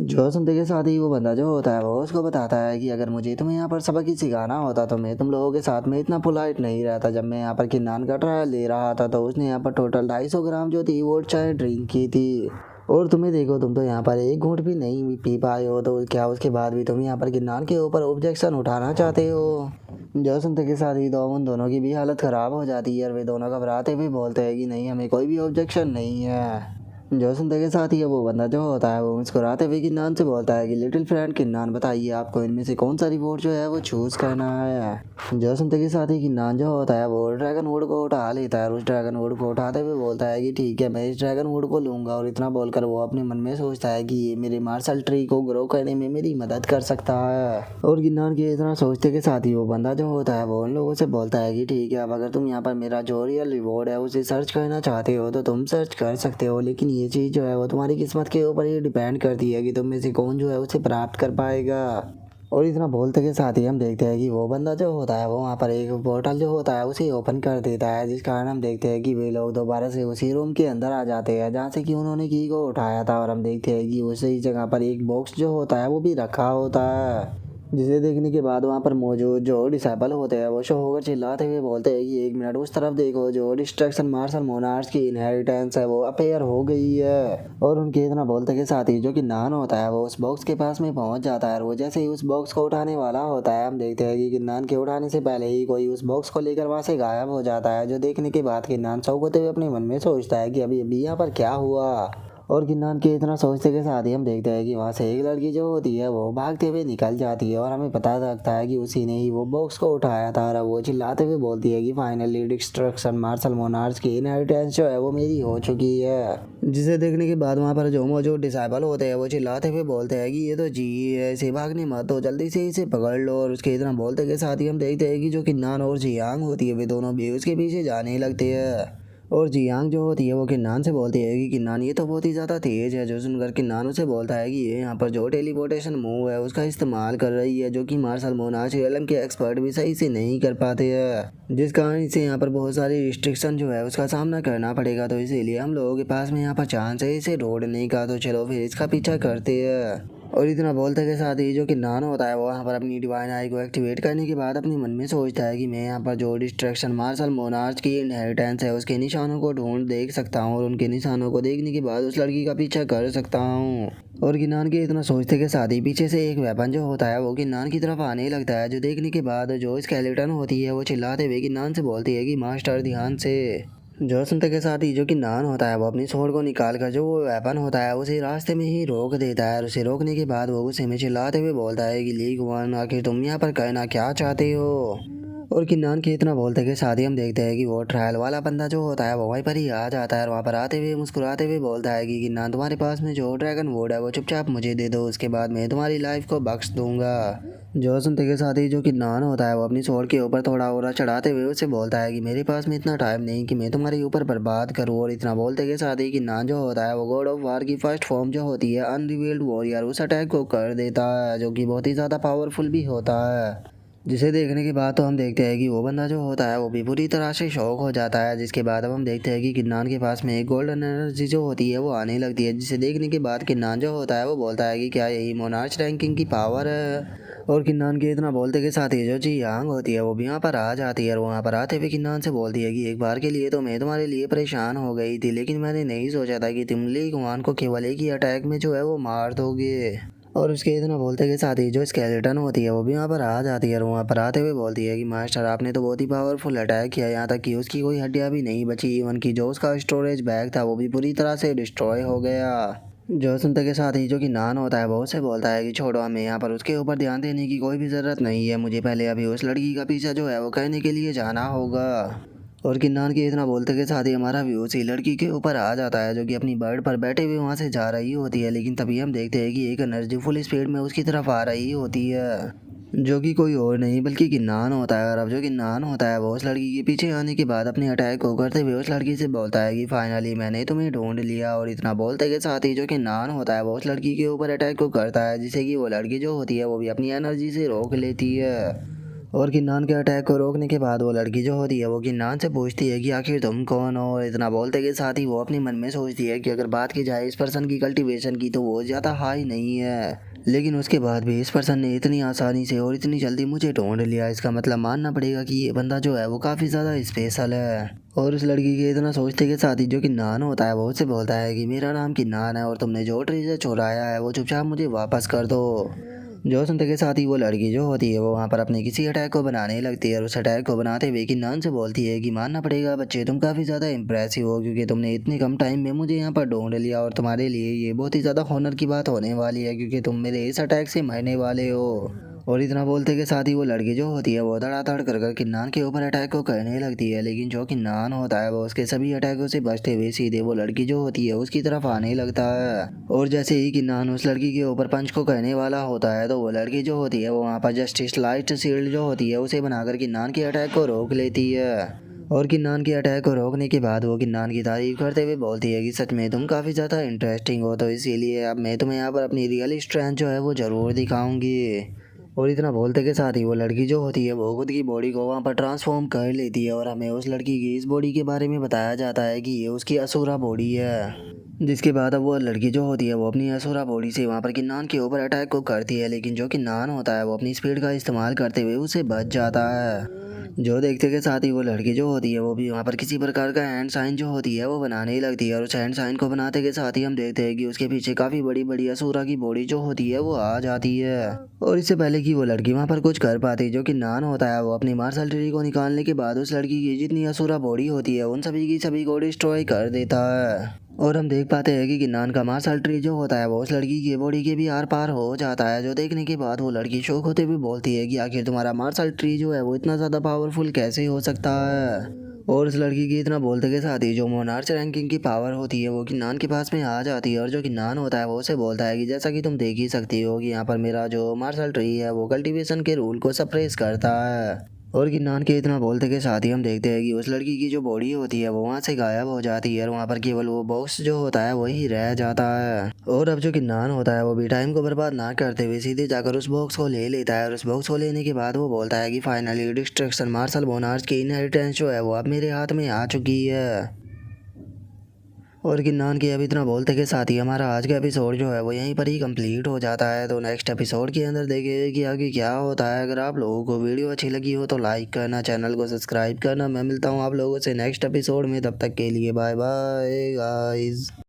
जो सुनते के साथ ही वो बंदा जो होता है वो उसको बताता है कि अगर मुझे तुम्हें यहाँ पर सबक ही सिखाना होता तो मैं तुम लोगों के साथ में इतना पोलाइट नहीं रहता। जब मैं यहाँ पर किन्नान का ट्रायल ले रहा था तो उसने यहाँ पर टोटल 250 ग्राम जो थी वो चाय ड्रिंक की थी और तुम्हें देखो तुम तो यहाँ पर एक घूंट भी नहीं पी पाए हो, तो क्या उसके बाद भी तुम यहाँ पर किन्नान के ऊपर ऑब्जेक्शन उठाना चाहते हो। जो सुनते के साथ ही तो उन दोनों की भी हालत ख़राब हो जाती है और वे दोनों घबराते हुए बोलते हैं कि नहीं हमें कोई भी ऑब्जेक्शन नहीं है। जो सुनते के साथ ही वो बंदा जो होता है वो मुस्कुराते हुए किन्नान से बोलता है कि लिटिल फ्रेंड किन्नान बताइए आपको इनमें से कौन सा रिवॉर्ड जो है वो चूज़ करना है। जो सुनते के साथ ही किन्नान जो होता है वो ड्रैगन वुड को उठा लेता है और उस ड्रैगन वुड को उठाते हुए बोलता है कि ठीक है मैं इस ड्रैगन वुड को लूँगा। और इतना बोलकर वो अपने मन में सोचता है कि ये मेरे मार्शल ट्री को ग्रो करने में मेरी मदद कर सकता है। और किन्नान के इतना सोचते के साथ ही वो बंदा जो होता है वो उन लोगों से बोलता है कि ठीक है अब अगर तुम यहाँ पर मेरा जो रियल रिवॉर्ड है उसे सर्च करना चाहते हो तो तुम सर्च कर सकते हो, लेकिन ये चीज़ जो है वो तुम्हारी किस्मत के ऊपर ही डिपेंड करती है कि तुम में से कौन जो है उसे प्राप्त कर पाएगा। और इतना बोलते के साथ ही हम देखते हैं कि वो बंदा जो होता है वो वहाँ पर एक पोर्टल जो होता है उसे ओपन कर देता है, जिस कारण हम देखते हैं कि वे लोग दोबारा से उसी रूम के अंदर आ जाते हैं जहाँ से कि उन्होंने की को उठाया था। और हम देखते हैं कि उसी जगह पर एक बॉक्स जो होता है वो भी रखा होता है, जिसे देखने के बाद वहाँ पर मौजूद जो डिसाइपल होते हैं वो शो होकर चिल्लाते हुए बोलते हैं कि एक मिनट उस तरफ देखो, जो डिस्ट्रक्शन मार्शल मोनार्च की इनहेरिटेंस है वो अपेयर हो गई है। और उनके इतना बोलते के साथ ही जो कि नान होता है वो उस बॉक्स के पास में पहुंच जाता है और वो जैसे ही उस बॉक्स को उठाने वाला होता है हम देखते हैं कि किन्नान के उठाने से पहले ही कोई उस बॉक्स को लेकर वहाँ से गायब हो जाता है। जो देखने के बाद किन्नान शौक होते हुए अपने मन में सोचता है कि अभी अभी यहाँ पर क्या हुआ। और किन्नान के इतना सोचते के साथ ही हम देखते हैं कि वहाँ से एक लड़की जो होती है वो भागते हुए निकल जाती है और हमें पता लगता है कि उसी ने ही वो बॉक्स को उठाया था और वो चिल्लाते हुए बोलती है कि फाइनली डिस्ट्रक्शन मार्शल मोनार्च की इनहेरिटेंस जो है वो मेरी हो चुकी है। जिसे देखने के बाद वहाँ पर जो मौजूद डिसाइबल होते हैं वो चिल्लाते हुए बोलते हैं कि ये तो जी है, इसे भागने मत तो जल्दी से इसे पकड़ लो। और उसके इतना बोलते के साथ ही हम देखते हैं कि जो किन्नान और जियांग होती है वे दोनों भी उसके पीछे जाने लगते हैं। और जियांग जो होती है वो किन्नान से बोलती है कि किन्नान ये तो बहुत ही ज़्यादा तेज़ है। जो सुनकर किन्नान उसे बोलता है कि ये यहाँ पर जो टेलीपोर्टेशन मूव है उसका इस्तेमाल कर रही है, जो कि मार्शल मोनार्च रियलम के एक्सपर्ट भी सही से नहीं कर पाते हैं, जिस कारण इसे यहाँ पर बहुत सारी रिस्ट्रिक्शन जो है उसका सामना करना पड़ेगा। तो इसीलिए हम लोगों के पास में यहाँ पर चांस है इसे ढूंढने का, तो चलो फिर इसका पीछा करते हैं। और इतना बोलते के साथ ही जो किन्नान होता है वो यहाँ पर अपनी डिवाइन आई को एक्टिवेट करने के बाद अपने मन में सोचता है कि मैं यहाँ पर जो डिस्ट्रैक्शन मार्शल मोनार्च की इनहेरिटेंस है उसके निशानों को ढूंढ देख सकता हूँ और उनके निशानों को देखने के बाद उस लड़की का पीछा कर सकता हूँ। और किन्नान के इतना सोचते के साथ ही पीछे से एक वेपन जो होता है वो किन्नान की तरफ आने लगता है, जो देखने के बाद जो स्केलेटन होती है वो चिल्लाते हुए किन्नान से बोलती है कि मास्टर ध्यान से। जो सुनते के साथ ही जो किन्नान होता है वो अपनी स्वॉर्ड को निकाल कर जो वो वेपन होता है उसे रास्ते में ही रोक देता है और उसे रोकने के बाद वो गुस्से में चिल्लाते हुए बोलता है कि लीग वन आखिर तुम यहाँ पर कहना क्या चाहते हो। और किन्नान के इतना बोलते के साथ ही हम देखते हैं कि वो ट्रायल वाला बंदा जो होता है वो वहीं पर ही आ जाता है और वहाँ पर आते हुए मुस्कुराते हुए बोलता है कि किन्नान तुम्हारे पास में जो ड्रैगन वुड है वो चुपचाप मुझे दे दो, उसके बाद मैं तुम्हारी लाइफ को बख्श दूंगा। जो सुनते के साथ ही जो किन्नान होता है वो अपनी स्वॉर्ड के ऊपर थोड़ा और चढ़ाते हुए उससे बोलता है कि मेरे पास में इतना टाइम नहीं कि मैं तुम्हारे ऊपर बर्बाद करूँ। और इतना बोलते के साथ ही किन्नान जो होता है वो गॉड ऑफ वार की फर्स्ट फॉर्म जो होती है अनरिवील्ड वॉरियर उस अटैक को कर देता है, जो कि बहुत ही ज़्यादा पावरफुल भी होता है। जिसे देखने के बाद तो हम देखते हैं कि वो बंदा जो होता है वो भी पूरी तरह से शॉक हो जाता है। जिसके बाद अब हम देखते हैं कि किन्नान के पास में एक गोल्डन एनर्जी जो होती है वो आने लगती है, जिसे देखने के बाद किन्नान जो होता है वो बोलता है कि क्या यही मोनार्च रैंकिंग की पावर है। और किन्नान के इतना बोलते के साथ ही जो जियांग होती है वो भी यहाँ पर आ जाती है और वहाँ पर आते हुए किन्नान से बोलती है कि एक बार के लिए तो मैं तुम्हारे लिए परेशान हो गई थी, लेकिन मैंने नहीं सोचा था कि तुम ली गुमान को केवल एक ही अटैक में जो है वो मार दोगे। और उसके इतना बोलते के साथ ही जो स्केलेटन होती है वो भी वहाँ पर आ जाती है और वहाँ पर आते हुए बोलती है कि मास्टर आपने तो बहुत ही पावरफुल अटैक किया, यहाँ तक कि उसकी कोई हड्डियाँ भी नहीं बची, इवन की जो उसका स्टोरेज बैग था वो भी पूरी तरह से डिस्ट्रॉय हो गया। जो सुनते के साथ ही जो कि नान होता है वो उससे बोलता है कि छोड़ो, हमें यहाँ पर उसके ऊपर ध्यान देने की कोई भी ज़रूरत नहीं है, मुझे पहले अभी उस लड़की का पीछा जो है वो करने के लिए जाना होगा। और किन्नान के इतना बोलते के साथ ही हमारा व्यू उसी लड़की के ऊपर आ जाता है, जो कि अपनी बर्ड पर बैठे हुए वहाँ से जा रही होती है। लेकिन तभी हम देखते हैं कि एक एनर्जी फुल स्पीड में उसकी तरफ आ रही होती है, जो कि कोई और नहीं बल्कि किन्नान होता है। और अब जो किन्नान होता है वो उस लड़की के पीछे आने के बाद अपने अटैक को करते हुए उस लड़की से बोलता है कि फाइनली मैंने तुम्हें ढूंढ लिया। और इतना बोलते के साथ ही जो किन्नान होता है वो उस लड़की के ऊपर अटैक को करता है, जिससे कि वो लड़की जो होती है वो भी अपनी एनर्जी से रोक लेती है। और किन्नान के अटैक को रोकने के बाद वो लड़की जो होती है वो किन्नान से पूछती है कि आखिर तुम कौन हो। और इतना बोलते के साथ ही वो अपने मन में सोचती है कि अगर बात की जाए इस पर्सन की कल्टीवेशन की तो वो ज़्यादा हाई नहीं है, लेकिन उसके बाद भी इस पर्सन ने इतनी आसानी से और इतनी जल्दी मुझे ढूंढ लिया, इसका मतलब मानना पड़ेगा कि ये बंदा जो है वो काफ़ी ज़्यादा स्पेशल है। और उस लड़की के इतना सोचते के साथ ही जो किन्नान होता है वो उससे बोलता है कि मेरा नाम किन्नान है और तुमने जो ट्रेजर चुराया है वो चुपचाप मुझे वापस कर दो। जो सुनते के साथ ही वो लड़की जो होती है वो वहाँ पर अपने किसी अटैक को बनाने लगती है और उस अटैक को बनाते हुए किन्नान से बोलती है कि मानना पड़ेगा बच्चे, तुम काफ़ी ज़्यादा इम्प्रेसिव हो, क्योंकि तुमने इतने कम टाइम में मुझे यहाँ पर ढूंढ लिया और तुम्हारे लिए ये बहुत ही ज़्यादा हॉनर की बात होने वाली है, क्योंकि तुम मेरे इस अटैक से मरने वाले हो। और इतना बोलते के साथ ही वो लड़की जो होती है वो धड़ाधड़ कर किन्नान के ऊपर अटैक को करने लगती है, लेकिन जो किन्नान होता है वो उसके सभी अटैकों से बचते हुए सीधे वो लड़की जो होती है उसकी तरफ आने लगता है। और जैसे ही किन्नान उस लड़की के ऊपर पंच को करने वाला होता है तो वो लड़की जो होती है वो वहाँ पर जस्टिस लाइट शील्ड जो होती है उसे बनाकर किन्नान के अटैक को रोक लेती है। और किन्नान के अटैक को रोकने के बाद वो किन्नान की तारीफ करते हुए बोलती है कि सच में तुम काफ़ी ज़्यादा इंटरेस्टिंग हो, तो इसीलिए अब मैं तुम्हें यहाँ पर अपनी रियल स्ट्रेंथ जो है वो ज़रूर दिखाऊंगी। और इतना बोलते के साथ ही वो लड़की जो होती है वो खुद की बॉडी को वहाँ पर ट्रांसफॉर्म कर लेती है और हमें उस लड़की की इस बॉडी के बारे में बताया जाता है कि ये उसकी असुरा बॉडी है। जिसके बाद अब वो लड़की जो होती है वो अपनी असुरा बॉडी से वहाँ पर किन्नान के ऊपर अटैक को करती है, लेकिन जो किन्नान होता है वो अपनी स्पीड का इस्तेमाल करते हुए उसे बच जाता है। जो देखते के साथ ही वो लड़की जो होती है वो भी वहाँ पर किसी प्रकार का हैंड साइन जो होती है वो बनाने लगती है और उस हैंड साइन को बनाते के साथ ही हम देखते हैं कि उसके पीछे काफ़ी बड़ी बड़ी असुरा की बॉडी जो होती है वो आ जाती है। और इससे पहले कि वो लड़की वहाँ पर कुछ कर पाती। जो कि नान होता है वो अपनी मार्शल ट्री को निकालने के बाद उस लड़की की जितनी असुरा बॉडी होती है उन सभी की सभी को डिस्ट्रॉय कर देता है। और हम देख पाते हैं कि गिन्नान का मार्शल ट्री जो होता है वो उस लड़की की बॉडी के भी आर पार हो जाता है। जो देखने के बाद वो लड़की शौक होते हुए बोलती है कि आखिर तुम्हारा मार्शल ट्री जो है वो इतना ज़्यादा पावरफुल कैसे हो सकता है। और उस लड़की की इतना बोलते के साथ ही जो मोनार्च रैंकिंग की पावर होती है वो गिन्नान के पास में आ जाती है। और जो गिन्नान होता है वो उसे बोलता है कि जैसा कि तुम देख ही सकती हो कि यहाँ पर मेरा जो मार्शल ट्री है वो कल्टीवेशन के रूल को सप्रेस करता है। और गिन्नान के इतना बोलते के साथ ही हम देखते हैं कि उस लड़की की जो बॉडी होती है वो वहाँ से गायब हो जाती है और वहाँ पर केवल वो बॉक्स जो होता है वही रह जाता है। और अब जो गिन्नान होता है वो भी टाइम को बर्बाद ना करते हुए सीधे जाकर उस बॉक्स को ले लेता है। और उस बॉक्स को लेने के बाद वो बोलता है कि फाइनली डिस्ट्रक्शन मार्शल मोनार्च की इनहेरिटेंस जो है वो अब मेरे हाथ में आ चुकी है। और गिन्नान के अब इतना बोलते के साथ ही हमारा आज का एपिसोड जो है वो यहीं पर ही कंप्लीट हो जाता है। तो नेक्स्ट एपिसोड के अंदर देखेंगे कि आगे क्या होता है। अगर आप लोगों को वीडियो अच्छी लगी हो तो लाइक करना, चैनल को सब्सक्राइब करना। मैं मिलता हूँ आप लोगों से नेक्स्ट एपिसोड में, तब तक के लिए बाय बाय गाइस।